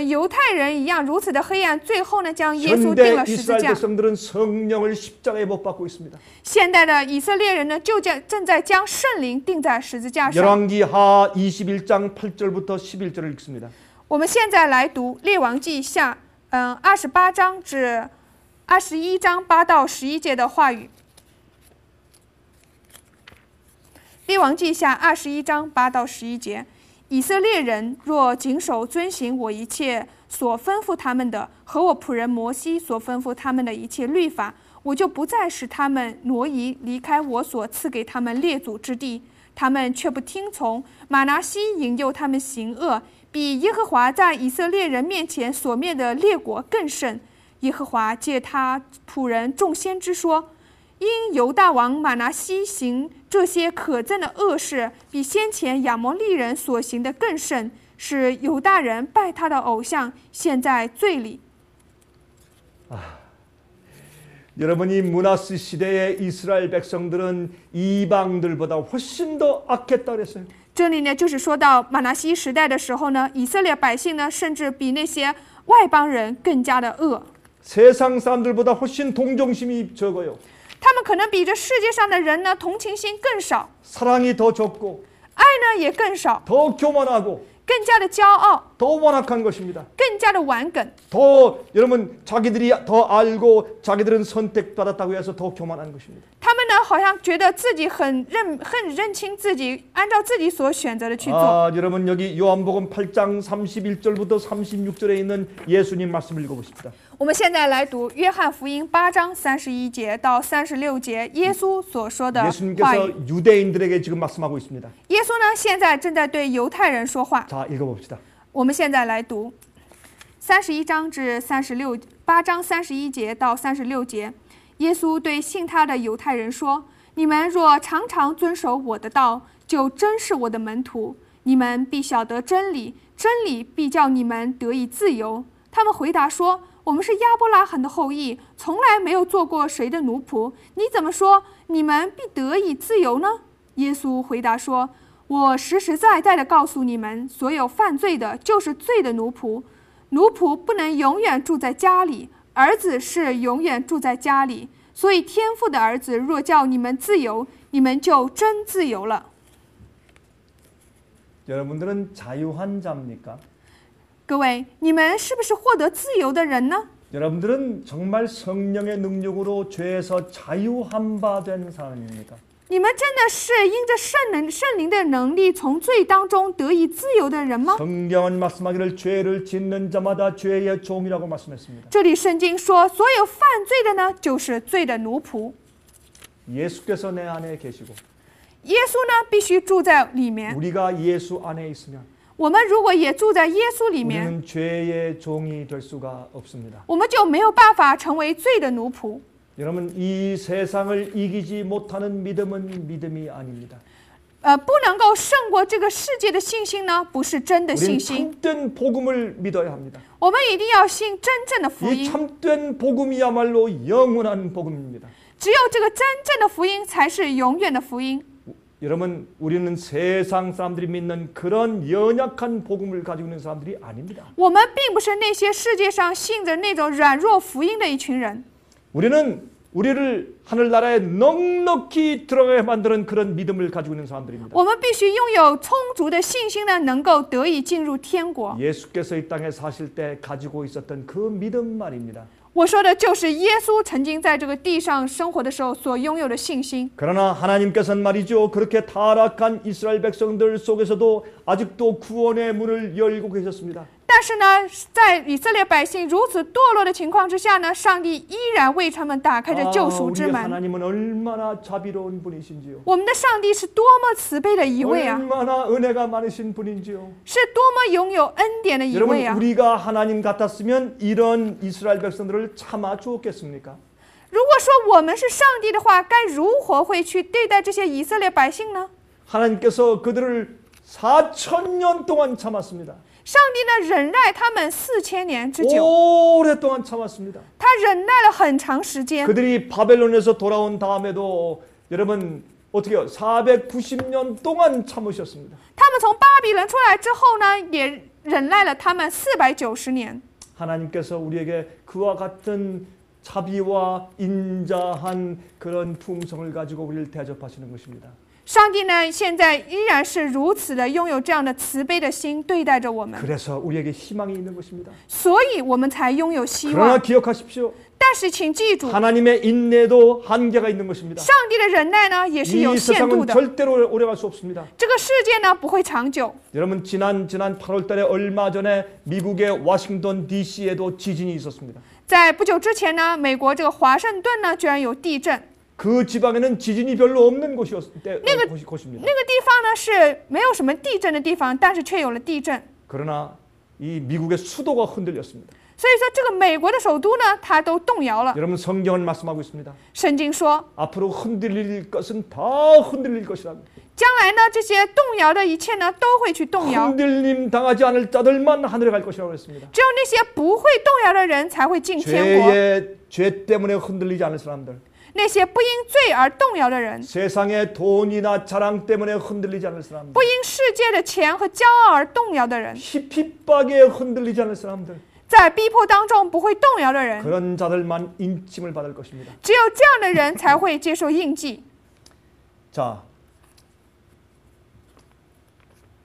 犹太人一样如此的黑暗，最后呢将耶稣钉
현대
了十字
이스라엘
架。
백성들은 성령을 십자가에 못 박고 있습니다.
现代的以色列人呢，正在将圣灵钉在十字架上。
열왕기하 21장 8절부터 11절을 읽습니다.
我们现在来读列王记下28章至21章8到11节的话语。列王记下21章8到11节，以色列人若谨守遵行我一切所吩咐他们的，和我仆人摩西所吩咐他们的一切律法，我就不再使他们挪移离开我所赐给他们列祖之地。他们却不听从，马拿西引诱他们行恶，比耶和华在以色列人面前所灭的列国更甚。耶和华借他仆人众先知说，因犹大王马拿西行这些可憎的恶事，比先前亚摩利人所行的更甚，使犹大人拜他的偶像，陷在罪里。
여러분이 문하스 시대의 이스라엘 백성들은 이방들보다 훨씬 더 악했다 그랬어요.
这里呢，就是说到马拿西时代的时候呢，以色列百姓呢，甚至比那些外邦人更加的恶。
세상 사람들보다 훨씬 동정심이 적어요.
他们可能比这世界上的人呢，同情心更少，
사랑이 더 적고
爱呢也更少，
더 교만하고
更加的骄傲，
더 완악한 것입니다.
更加的顽梗。
더 여러분 자기들이 더 알고 자기들은 선택받았다고 해서 더 교만한 것입니다.
他们呢，好像觉得自己很认清自己，按照自己所选择的去做。
여러분 여기 요한복음 8장 31절부터 36절에 있는 예수님 말씀을 읽어보십시다.
我们现在来读约翰福音8章31节到36节，耶稣所说的话语。
예수님께서 유대인들에게 지금 말씀하고 있습니다.
耶稣呢，现在正在对犹太人说话。
자, 읽어봅시다.
我们现在来读31章至36，8章31节到36节。耶稣对信他的犹太人说：“你们若常常遵守我的道，就真是我的门徒。你们必晓得真理，真理必叫你们得以自由。”他们回答说：“我们是亚伯拉罕的后裔，从来没有做过谁的奴仆。你怎么说你们必得以自由呢？”耶稣回答说：“我实实在在的告诉你们，所有犯罪的，就是罪的奴仆。奴仆不能永远住在家里，儿子是永远住在家里。所以天父的儿子若叫你们自由，你们就真自由了。”
여러분들은 자유한 자입니까?
各位，你们是不是获得自由的人呢？
여러분들은 정말 성령의 능력으로 죄에서 자유한 바 된 사람입니까?
你们真的是因着圣灵的能力，从罪当中得以自由的人吗？
성경은 말씀하기를 죄를 짓는 자마다 죄의 종이라고 말씀했습니다.
这里圣经说，所有犯罪的呢，就是罪的奴仆。
예수께서 내 안에 계시고
耶稣呢，必须住在里面。
우리가 예수 안에 있으면
我们如果也住在耶稣里面，
우리는 죄의 종이 될 수가 없습니다.
我们就没有办法成为罪的奴仆。
여러분 이 세상을 이기지 못하는 믿음은 믿음이 아닙니다.
不能够胜过这个世界的信心呢，不是真的
우리는
信心。
참된 복음을 믿어야 합니다.
我们一定要信真正的福
이
音，
참된 복음이야말로 영원한 복음입니다.
只有这个真正的福音才是永远的福音。
여러분 우리는 세상 사람들이 믿는 그런 연약한 복음을 가지고 있는 사람들이 아닙니다.
我们并不是那些世界上信着那种软弱福音的一群人。
우리는 우리를 하늘나라에 넉넉히 들어가게 만드는 그런 믿음을 가지고 있는 사람들입니다.
我们必须拥有充足的信心呢，能够得以进入天国。
예수께서 이 땅에 사실 때 가지고 있었던 그 믿음 말입니다.
我说的就是耶稣曾经在这个地上生活的时候所拥有的信心。
그러나 하나님께서는 말이죠. 그렇게 타락한 이스라엘 백성들 속에서도 아직도 구원의 문을 열고 계셨습니다.
但但是呢，在以色列百姓如此堕落的情况之下呢，上帝依然为他们打开着救赎之
우리
门。
하나님은 얼마나 자비로운 분이신지요.
我们的上帝是多么慈悲的一位啊，
얼마나 은혜가 많으신 분인지요.
是多么拥有恩典的一
여러분
位啊！
우리가 하나님 같았으면 이런 이스라엘 백성들을 참아 주었겠습니까?
如果说我们是上帝的话，该如何会去对待这些以色列百姓呢？
하나님께서 그들을 4,000년 동안 참았습니다.
上帝呢，忍耐他们4000年之久，
오랫동안 참았습니다.
他忍耐了很长时间。
그들이 바벨론에서 돌아온 다음에도 여러분 어떻게 해요? 490년 동안 참으셨습니다.
他们从巴比伦出来之后呢，也忍耐了他们490年。
하나님께서 우리에게 그와 같은 자비와 인자한 그런 품성을 가지고 우리를 대접하시는 것입니다.
上帝呢，现在依然是如此的拥有这样的慈悲的心对待着我们，
그래서 우리에게 희망이 있는 것입니다.
所以我们才拥有希
그러나
望。
기억하십시오.
但是请记住，
하나님의 인내도 한계가 있는 것입니다.
上帝的忍耐呢，也是有
이
限度
세상은
的。
절대로 오래갈 수 없습니다.
这个世界呢，不会长久。
여러분 지난 8월 달에 얼마 전에 미국의 워싱턴 DC에도 지진이 있었습니다.
在不久之前呢，美国这个华盛顿呢，居然有地震。
그 지방에는 지진이 별로 없는 곳입니다.
那个地方呢是没有什么地震的地方，但是却有了地震。
그러나 이 미국의 수도가 흔들렸습니다.
所以说，这个美国的首都呢，它都动摇了。
여러분 성경은 말씀하고 있습니다.
圣经说，
앞으로 흔들릴 것은 다 흔들릴 것이라고.
将来呢，这些动摇的一切呢，都会去动摇。
흔들림 당하지 않을 자들만 하늘에 갈 것이라고 했습니다.
只有那些不会动摇的人才会进天国。
죄 때문에 흔들리지 않을 사람들.
那些不因罪而动摇的人，
세상의 돈이나 자랑 때문에 흔들리지 않을 사람들.
不因世界的钱和骄傲而动摇的人，
핍박에 흔들리지 않을 사람들.
在逼迫当中不会动摇的人，
그런 자들만 인침을 받을 것입니다.
只有这样的人才会接受印记。
자,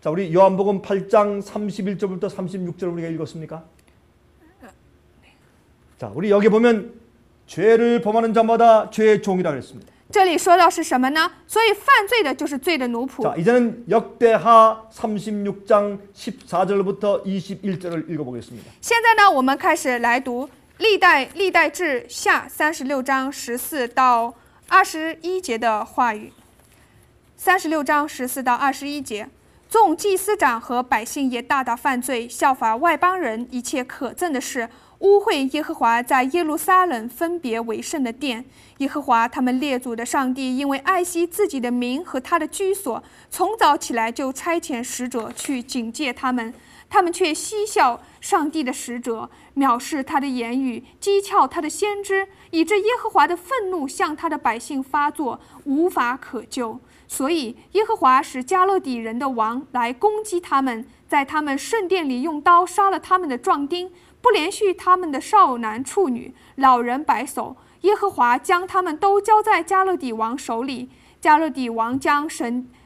우리 요한복음 8장 31절부터 36절 우리가 읽었습니까? 자, 우리 여기 보면 죄를 범하는 자마다 죄의 종이라 그랬습니다.
这里说到是什么呢？所以犯罪的就是罪的奴仆。
자, 이제는 역대하 36장 14절부터 21절을 읽어보겠습니다.
现在呢，我们开始来读历代志下36章14到21节的话语。36章14到21节，众祭司长和百姓也大大犯罪，效法外邦人一切可憎的事，污秽耶和华在耶路撒冷分别为圣的殿。耶和华他们列祖的上帝因为爱惜自己的名和他的居所，从早起来就差遣使者去警戒他们，他们却嬉笑上帝的使者，藐视他的言语，讥诮他的先知，以致耶和华的愤怒向他的百姓发作，无法可救。所以耶和华使加勒底人的王来攻击他们，在他们圣殿里用刀杀了他们的壮丁，不连续他们的少男处女、老人白叟。耶和华将他们都交在加勒底王手里。加勒底王将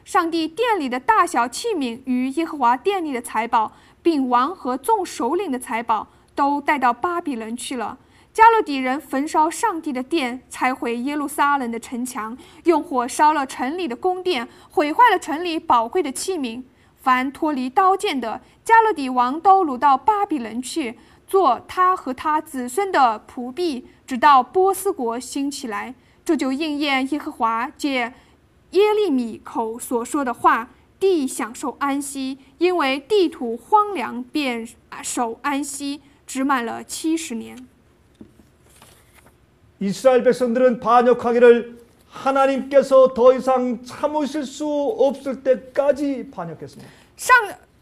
上帝殿里的大小器皿与耶和华殿里的财宝，并王和众首领的财宝，都带到巴比伦去了。加勒底人焚烧上帝的殿，拆毁耶路撒冷的城墙，用火烧了城里的宫殿，毁坏了城里宝贵的器皿。凡脱离刀剑的，加勒底王都掳到巴比伦去，做他和他子孙的仆婢，直到波斯国兴起来。这就应验耶和华借耶利米口所说的话：地享受安息，因为地土荒凉，便守安息，直满了70年。
이스라엘 백성들은 반역하기를 하나님께서 더 이상 참으실 수 없을 때까지 반역했습니다.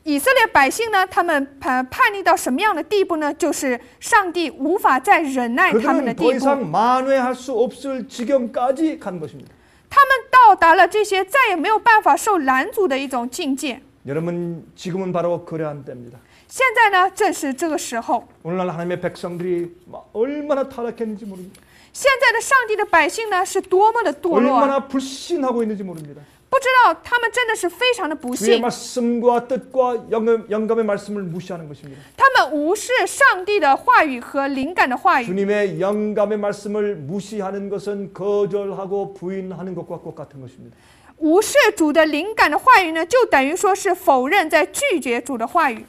以色列百姓呢，他们叛逆到什么样的地步呢？就是上帝无法再忍耐他们的
그들은
地
더
步。
이상 만회할 수 없을 지경까지 간 것입니다.
他们到达了这些再也没有办法受拦阻的一种境界。
여러분 지금은 바로 그러한 때입니다.
现在呢，正是这个时候。
오늘날 하나님의 백성들이 얼마나 타락했는지 모릅니다.
现在的上帝的百姓呢，是多么的堕落啊！
얼마나 불신하고 있는지 모릅니다.
不知道他们真的是非常的不
주의
信，
말씀과 뜻과 영감의 말씀을 무시하는 것입니다.
他们无视上帝的话语和灵感的话语。
주님의 영감의 말씀을 무시하는 것은 거절하고 부인하는 것과 똑같은 것입니다.
无视主的灵感的话语呢，就等于说是否认在拒绝主的话语。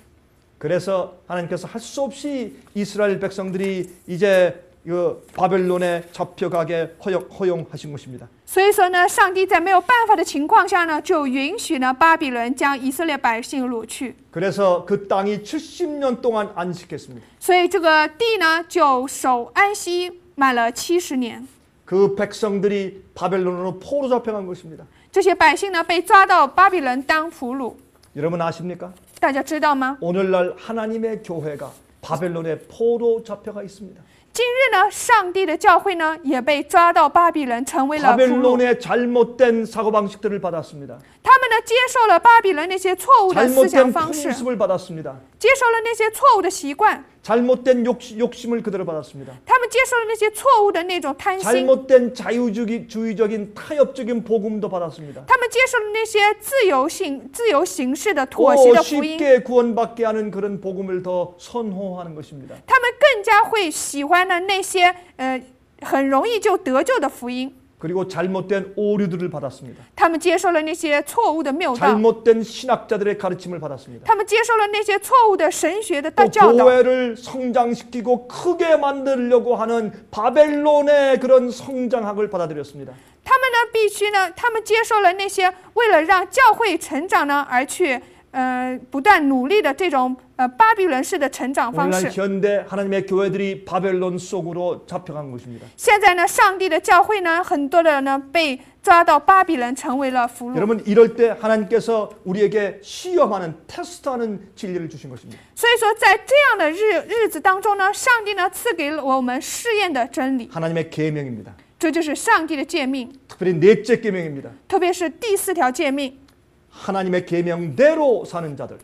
그래서 하나님께서 할 수 없이 이스라엘 백성들이 이제 그 바벨론에 잡혀가게 허용하신 것입니다.
所以说呢，上帝在没有办法的情况下呢，就允许呢巴比伦将以色列百姓掳去。
그래서 그 땅이 70년 동안 안식했습니다.
所以这个地呢就守安息满了70年。
그 백성들이 바벨론으로 포로 잡혀간 것입니다.
这些百姓呢被抓到巴比伦当俘虏，
여러분 아십니까?
大家知道吗？
오늘날 하나님의 교회가 바벨론에 포로 잡혀가 있습니다.
今日呢，上帝的教会呢也被抓到巴比伦，成为了俘虏。
바벨론의 잘못된 사고방식들을 받았습니다.
他们呢接受了巴比伦那些错误的思想
잘못된
方式，
풍습을 받았습니다.
接受了那些错误的习惯，
잘못된 욕심을 그대로 받았습니다.
他们接受了那些错误的那种贪心，
잘못된 자유주의적인 타협적인 복음도 받았습니다.
他们接受了那些自由形式的妥协的福音，
쉽게 구원받게 하는 그런 복음을 더 선호하는 것입니다.
他们更加会喜欢的那些很容易就得救的福音。
그리고 잘못된 오류들을 받았습니다.
他们接受了那些错误的谬道，
잘못된 신학자들의 가르침을 받았습니다.
他们接受了那些错误的神学的
또
教导，
교회를 성장시키고 크게 만들려고 하는 바벨론의 그런 성장학을 받아들였습니다.
他们呢必须呢，他们接受了那些为了让教会成长呢而去不断努力的这种巴比伦式的成长方
오늘날
式。
현대 하나님의 교회들이 바벨론 속으로 잡혀간 것입니다.
现在呢，上帝的教会呢，很多的呢被抓到巴比伦，成为了俘虏。
여러분 이럴 때 하나님께서 우리에게 시험하는 테스트하는 진리를 주신 것입니다.
所以说，在这样的日子当中呢，上帝呢赐给了我们试验的真理，
하나님의 계명입니다.
这就是上帝的诫命，
특별히 넷째 계명입니다.
特别是第4条诫命，
하나님의 계명대로 사는 자들,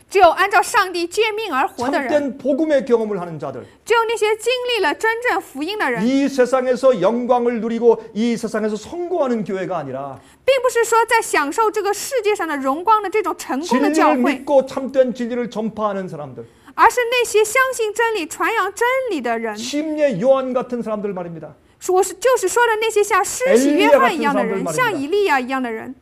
只有按照上帝诫命而活的人，
참된 복음의 경험을 하는 자들,
只有那些经历了真正福音的人，
이 세상에서 영광을 누리고 이 세상에서 성공하는 교회가 아니라
并不是说在享受这个世界上的荣光的这种成功的教
진리를
会，
믿고 참된 진리를 전파하는 사람들,
而是那些相信真理、传扬真理的人。
침례 요한 같은 사람들 말입니다.
就是说的那些像施洗约翰一样的人，像以利亚一样的人。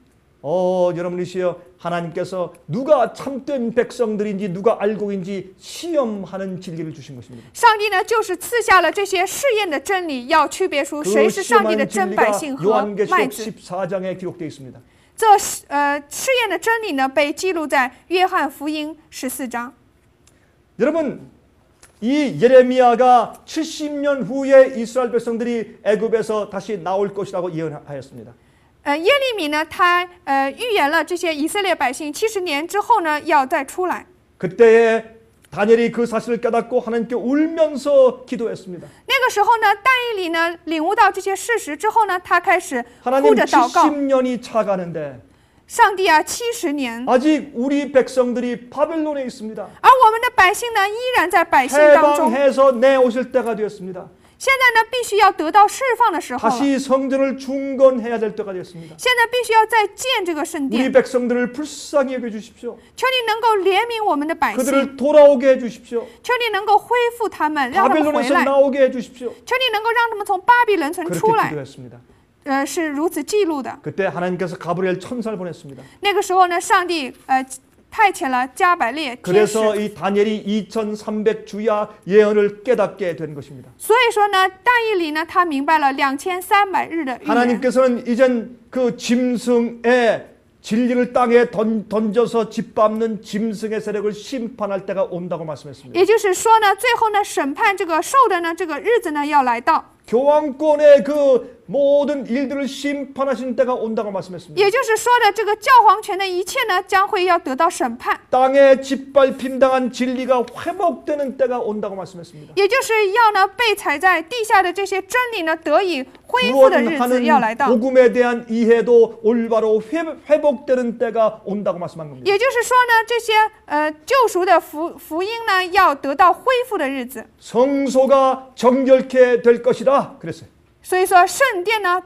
여러분이시여 하나님께서 누가 참된 백성들인지 누가 알고인지 시험하는 진리를 주신 것입니다.
上帝呢，就是赐下了这些试验的真理，要区别出
그
谁是上帝的
시험하는
真百
진리가
姓和麦
요한계시록
子。
14장에 기록되어 있습니다.
这试验的真理呢，被记录在约翰福音14章。
여러분 이 예레미야가 70년 후에 이스라엘 백성들이 애굽에서 다시 나올 것이라고 예언하였습니다.
耶利米呢，他预言了这些以色列百姓70年之后呢，要再出来。
그때에 다니엘이 그 사실을 깨닫고 하나님께 울면서 기도했습니다.
那个时候呢，但以理呢领悟到这些事实之后呢，他开始哭
하나님
着祷告。
70년이 차가는데
上帝啊，70年，
아직 우리 백성들이 바벨론에 있습니다.
而我们的百姓呢，依然在百姓当中。
해방해서 내오실 때가 되었습니다.
现在呢，必须要得到释放的时候了。
다시 성전을 중건해야 될 때가 되었습니다.
现在必须要再建这个圣
우리
殿，
백성들을 불쌍히 여겨 주십시오.
求你能够怜悯我们的百姓，
그들을 돌아오게 해 주십시오.
求你能够恢复他们，让他们回
바벨론에서
来，
나오게 해 주십시오.
求你能够让他们从巴比伦城出
그렇게
来。
기도했습니다.
是如此记录的。
그때 하나님께서 가브리엘 천사를 보냈습니다.
那个时候呢，上帝派遣了加百列天使。
그래서 이 다니엘이 2300 주야 예언을 깨닫게 된 것입니다.
所以说呢，但以理呢，他明白了2300日的预言。
하나님께서는 이젠 그 짐승의 진리를 땅에 던져서 짓밟는 짐승의 세력을 심판할 때가 온다고 말씀했습니다.
也就是说呢，最后呢，审判这个兽的呢，这个日子呢要来到。
교황권의 그 모든 일들을 심판하신 때가 온다고 말씀했습니다.
也就是说的，这个教皇权的一切呢，将会要得到审判。
땅에 짓밟힘 당한 진리가 회복되는 때가 온다고 말씀했습니다.
也就是要呢被踩在地下的这些真理呢得以恢复的日子要来
구원하는
到。
복음에 대한 이해도 올바로 회복되는 때가 온다고 말씀한 겁니다.
也就是说呢，这些救赎的福音呢要得到恢复的日子。
성소가 정결케 될 것이다. 그랬어요.
所以说圣殿呢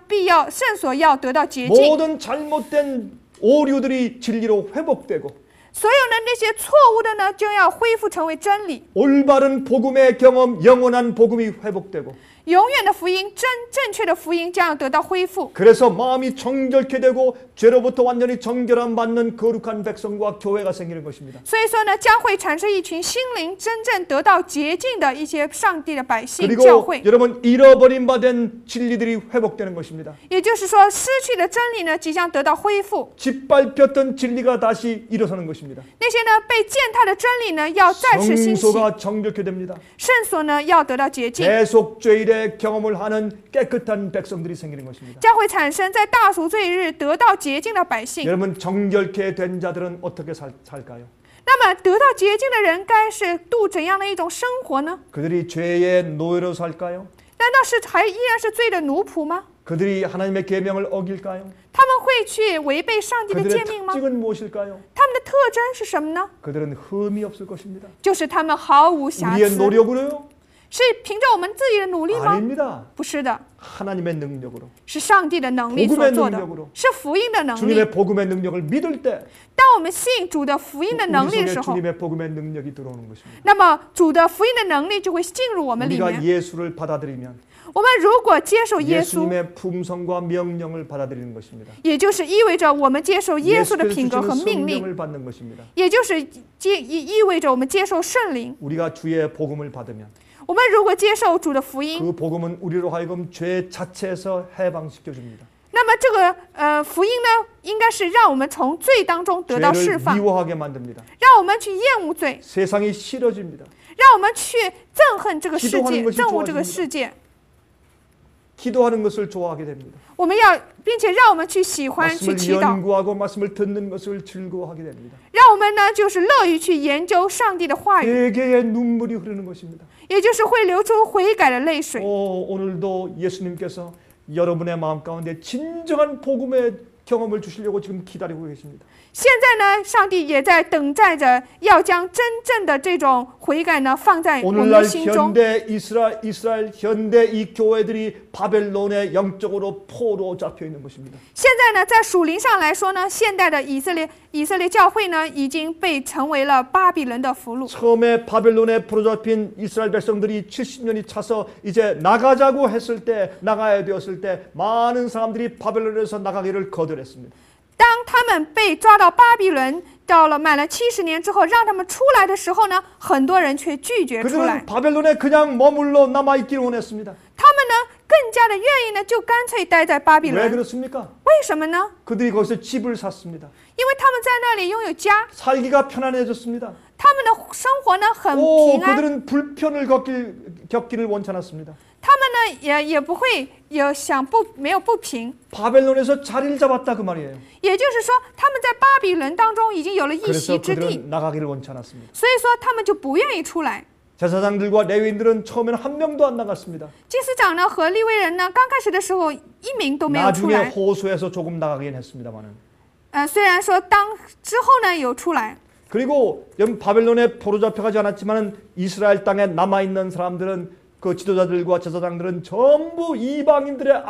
圣所要得到洁净。
모든 잘못된 오류들이 진리로 회복되고
所有的那些错误的呢就要恢复成为真理。
올바른 복음의 경험, 영원한 복음이 회복되고
永远的福音，正确的福音将要得到恢复。
그래서 마음이 정결케 되고 죄로부터 완전히 정결함 받는 거룩한 백성과 교회가 생기는 것입니다.
所以说呢，将会产生一群心灵真正得到洁净的一些上帝的百姓教
그리고
会。
여러분 잃어버린 바 된 진리들이 회복되는 것입니다.
也就是说，失去的真理呢，即将得到恢复。
짓밟혔던 진리가 다시 일어서는 것입니다.
那些呢被践踏的真理呢，要再次兴起。
성소가 정결케 됩니다.
圣所呢，要得到洁净。
계속 죄일의 경험을 하는 깨끗한 백성들이 생기는 것입니다.
将会产生在大赎罪日得到洁净的百姓。
여러분 정결케 된 자들은 어떻게 살까요?
那么得到洁净的人该是度怎样的一种生活呢？
그들이 죄의 노예로 살까요?
难道是还依然是罪的奴仆吗？
그들이 하나님의 계명을 어길까요?
他们会去违背上帝的
그들의
诫命吗？
특징은 무엇일까요?
他们的特征是什么呢？
그들은 흠이 없을 것입니다.
就是他们毫无瑕
우리의
疵。
노력으로요?
是凭着我们自己的努力吗？
아닙니다.
不是的，
하나님의 능력으로
是上帝的能力所
복음의
做的
능력으로 ，
是福音的能力。
주님의 복음의 능력을 믿을 때
当我们信主的福音的能
우리
力的
속에
时候，
주님의 복음의 능력이 들어오는 것입니다.
那么主的福音的能力就会进入我们里
우리가
面。
예수를 받아들이면
我们如果接受耶稣，
예수님의 품성과 명령을 받아들이는 것입니다.
也就是意味着我们接受耶稣的
예수께서
品格和
주시는
命令，
성령을 받는 것입니다.
也就是意味着我们接受圣灵。
우리가 주의 복음을 받으면
我们如果接受主的福音，
그 복음은 우리로 하여금 죄 자체에서 해방시켜 줍니다.
那么这个福音呢，应该是让我们从罪当中得到释
죄를
放，
미워하게 만듭니다.
让我们去厌恶罪，
세상이 싫어집니다.
让我们去憎恨这个世
기도하는
界，
것이
憎恶这个
좋아집니다
世界。
기도하는 것을 좋아하게 됩니다.
我们要，并且让我们去喜欢去
말씀을
祈祷，
연구하고 말씀을 듣는 것을 즐거워하게 됩니다.
让我们呢就是乐于去研究上帝的话语，
대개의 눈물이 흐르는 것입니다.
也就是会流出悔改的泪水。
오늘도 예수님께서 여러분의 마음 가운데 진정한 복음의 경험을 주시려고 지금 기다리고 계십니다.
现在呢，上帝也在等待着，要将真正的这种悔改呢放在我们
오늘날
的心中。
현대 이스라엘 현대 이 교회들이 바벨론에 영적으로 포로 잡혀 있는 것입니다.
现在呢，在属灵上来说呢，现代的以色列教会呢，已经被成为了巴比伦的俘虏。
처음에 바벨론에 포로 잡힌 이스라엘 백성들이 70년이 차서 이제 나가자고 했을 때 나가야 되었을 때 많은 사람들이 바벨론에서 나가기를 거절했습니다.
当他们被抓到巴比伦，到了满了70年之后，让他们出来的时候呢，很多人却拒绝出来
그들은 。 바벨론에 그냥 머물러 남아있기를 원했습니다.
他们呢，更加的愿意呢，就干脆待在巴比
왜
伦。
그렇습니까?
为什么呢？
그들이 거기서 집을 샀습니다.
因为他们在那里拥有家，
살기가 편안해졌습니다.
他们的生活呢很
오,
平安，
그들은 불편을 겪기를 원치 않았습니다.
他们呢也不会有没有不平。
바벨론에서 자리를 잡았다 그 말이에요.
也就是说，他们在巴比伦当中已经有了一
그래서
席之地，
그들은 나가기를 원치 않았습니다.
所以说他们就不愿意出来。
제사장들과 레위인들은 처음에는 한 명도 안 나갔습니다.
祭司长呢和利未人呢，刚开始的时候一名都没有出
나중에
来。
호소해서 조금 나가긴 했습니다만은.
虽然说之后呢有出来，
그리고 바벨론에 포로 잡혀가지 않았지만은 이스라엘 땅에 남아 있는 사람들은 그 지도자들과 제사장들은 전부 이방인들의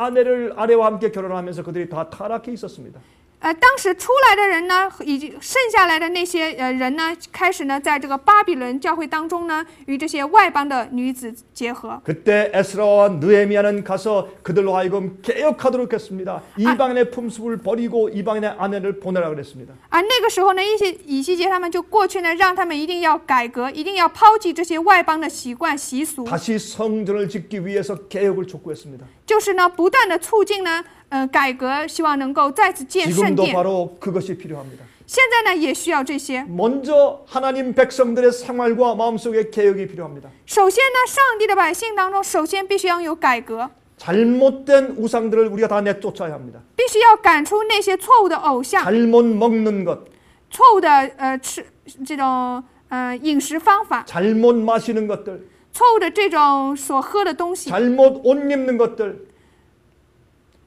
아내와 함께 결혼하면서 그들이 다 타락해 있었습니다.
当时出来的人呢，以及剩下来的那些人呢，开始呢，在这个巴比伦教会当中呢，与这些外邦的女子结合。
그때 에스라와 느헤미야는 가서 그들로 하여금 개혁하도록 했습니다. 이방인의 품습을 버리고 이방인의 아내를 보내라 그랬습니다.
那个时候呢，以西结他们就过去呢，让他们一定要改革，一定要抛弃这些外邦的习惯习俗，
다시 성전을 짓기 위해서 개혁을 촉구했습니다.
就是呢，不断的促进呢，改革，希望能够再次建圣
지금도
殿。
바로 그것이 필요합니다.
现在呢，也需要这些。
먼저 하나님 백성들의 생활과 마음속에 개혁이 필요합니다.
首先呢，上帝的百姓当中，首先必须要有改革，
잘못된 우상들을 우리가 다 내쫓아야 합니다.
必须要赶出那些错误的偶像、
잘못 먹는 것,
错误的这种饮食方法、
잘못 마시는 것들,
错误的这种所喝的东西，
잘못 옷 입는 것들,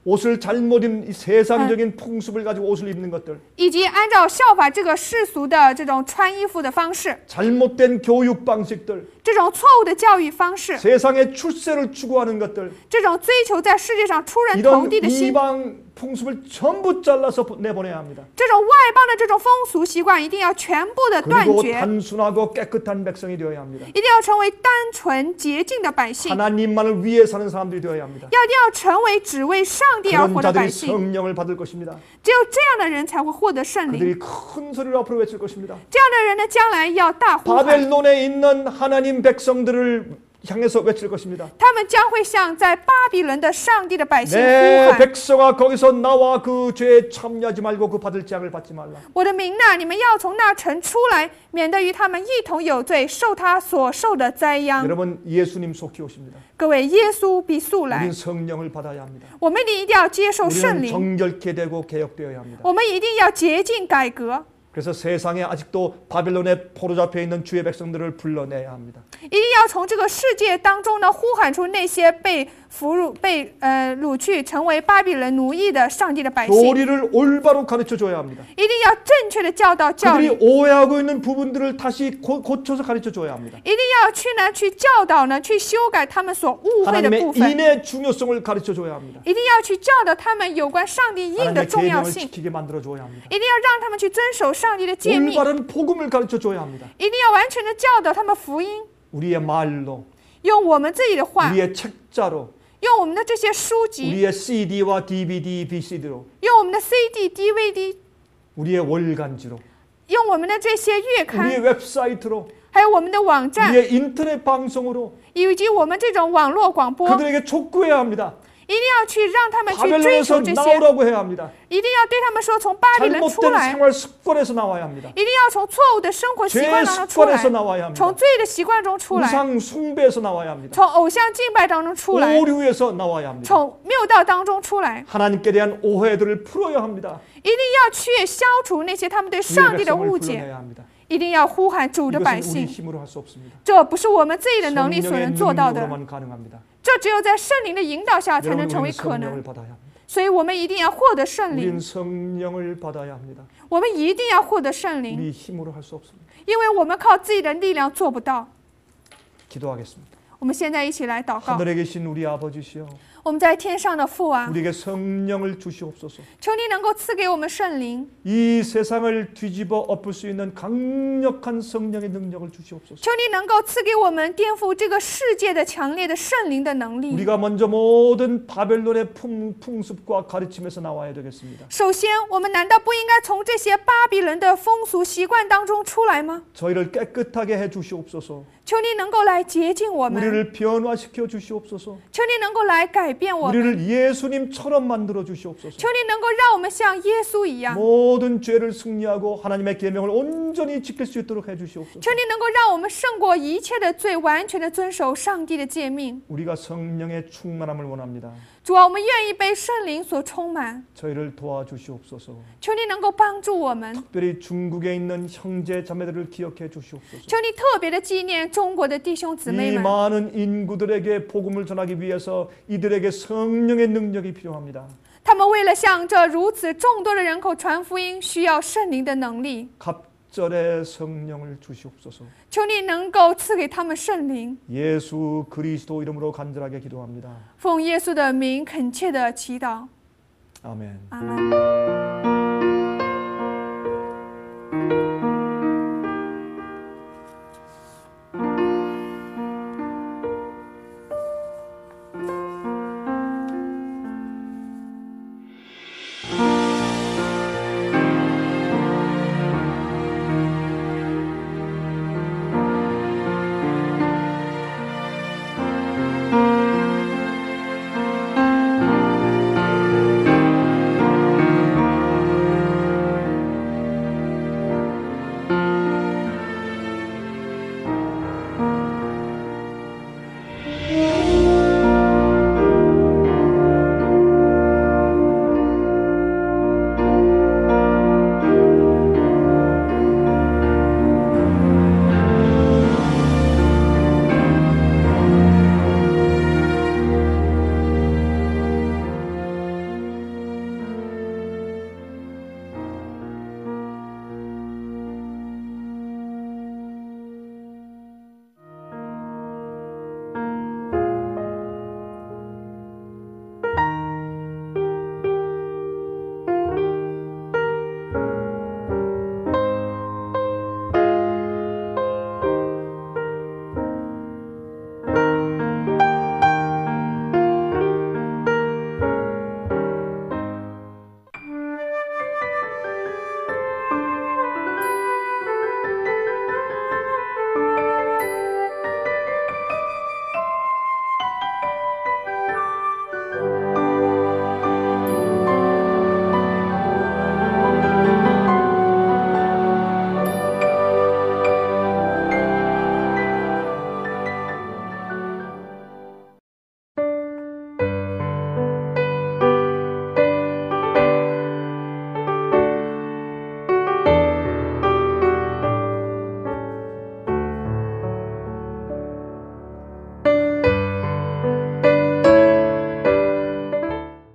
옷을 잘못 입는 이 세상적인 풍습을 가지고 옷을 입는 것들,
以及按照效法这个世俗的这种穿衣服的方式，
잘못된 교육 방식들,
这种错误的教育方式，
세상의 출세를 추구하는 것들,
这种追求在世界上出人头
이런
地的心，
이방 풍습을 전부 잘라서 내보내야 합니다.
这种外邦的这种风俗习惯一定要全部的断
그리고
绝，
단순하고 깨끗한 백성이 되어야 합니다.
一定要成为单纯洁净的百姓，
하나님만을 위해 사는 사람들이 되어야 합니다.
一定要成为只为上帝而
그런
活的百
자들이
姓。
성령을 받을 것입니다.
只有这样的人才会获得圣灵，
그들이 큰 소리로 앞으로 외칠 것입니다.
这样的人呢，将来要大呼喊，
바벨론에 있는 하나님 백성들을 향해서 외칠 것입니다.
他们将会向在巴比伦的上帝的百姓呼
내
喊：
백성아 거기서 나와 그 죄에 참여하지 말고 그 받을 재앙을 받지 말라.
我的民呐，你们要从那城出来，免得与他们一同有罪，受他所受的灾殃。
여러분 예수님 속히 오십니다.
各位，耶稣必速来，
우리는 성령을 받아야 합니다.
我们一定要接受圣
우리는
灵，
정결케 되고 개혁되어야 합니다.
我们一定要洁净改革，
그래서 세상에 아직도 바벨론에 포로잡혀 있는 주의 백성들을 불러내야 합니다.
一定要从这个世界当中呢呼喊出那些被俘虏、被掳去成为巴比伦奴役的上帝的百姓，
도리를 올바로 가르쳐 줘야 합니다.
一定要正确的教导教
그들이
理，
오해하고 있는 부분들을 다시 고쳐서 가르쳐 줘야 합니다.
一定要去教导呢，去修改他们所误会的部
하나님의
分，
인의 중요성을 가르쳐 줘야 합니다.
一定要去教导他们有关上帝印的
하나님의
重要
계명을
性，
지키게 만들어 줘야 합니다.
一定要让他们去遵守上帝的诫命，
올바른 복음을 가르쳐 줘야 합니다.
一定要完全的教导他们福音，
우리의 말로,
用我们自己的话，
우리의 책자로,
用我们的这些书籍，
우리의 CD와 DVD, VCD로,
用我们的 CD、DVD，
우리의 월간지로,
用我们的这些月
우리의
刊，
웹사이트로,
还有我们的网站，
우리의 인터넷 방송으로
以及我们这种网络广播，
그들에게 촉구해야 합니다.
一定要去让他们去追
바벨론에서
求这些，
나오라고 해야 합니다.
一定要对他们说从巴比伦出
잘못된
来，
생활 습관에서 나와야 합니다.
一定要从错误的生活习
죄의
惯当中出来，
습관에서 나와야 합니다.
从罪的习惯中出来，
우상 숭배에서 나와야 합니다.
从偶像敬拜当中出来，
오류에서 나와야 합니다.
从谬道当中出来，
하나님께 대한 오해들을 풀어야 합니다.
一定要去消除那些他们对
주의
上帝的
백성을
误解，
불러내야 합니다.
一定要呼喊主的百
이것은 우리
姓。
힘으로 할 수 없습니다.
这不是我们自己的能力所
성령의
能做到的，
능력으로만 가능합니다.
这只有在圣灵的引导下才
여러분
能成为
우리는
可能
성령을 。 받아야 합니다.
所以我们一定要获得圣
우리는
灵，
성령을 받아야 합니다.
我们一定要获得圣灵，
우리 힘으로 할 수 없습니다.
因为我们靠自己的力量做不到。
기도하겠습니다.
我们现在一起来祷告。
하늘에 계신 우리 아버지시여,
我们在天上的父啊，
우리에게 성령을 주시옵소서.
求你能够赐给我们圣灵，
이 세상을 뒤집어 엎을 수 있는 강력한 성령의 능력을 주시옵소서.
求你能够赐给我们颠覆这个世界的强烈的圣灵的能力。
우리가 먼저 모든 바벨론의 풍습과 가르침에서 나와야 되겠습니다.
首先，我们难道不应该从这些巴比伦的风俗习惯当中出来吗？
저희를 깨끗하게 해 주시옵소서.
求你能够来洁净我们，
우리를 변화시켜 주시옵소서.
求你能够来改变我们，
우리를 예수님처럼 만들어 주시옵소서.
求你能够让我们像耶稣一样，
모든 죄를 승리하고 하나님의 계명을 온전히 지킬 수 있도록 해 주시옵소서.
求你能够让我们胜过一切的罪，完全的遵守上帝的诫命。
우리가 성령의 충만함을 원합니다.
主啊，我们愿意被圣灵所充满，
저희를 도와주시옵소서.
求你能够帮助我们，
특별히 중국에 있는 형제 자매들을 기억해 주시옵소서.
求你特别的纪念中国的弟兄姊妹
이
们。
많은 인구들에게 복음을 전하기 위해서 이들에게 성령의 능력이 필요합니다.
他们为了向这如此众多的人口传福音，需要圣灵的能力。
갑절의 성령을 주시옵소서.
求你能够赐给他们圣灵。
예수 그리스도 이름으로 간절하게 기도합니다.
奉耶稣的名恳切的祈祷，
아멘.
阿门。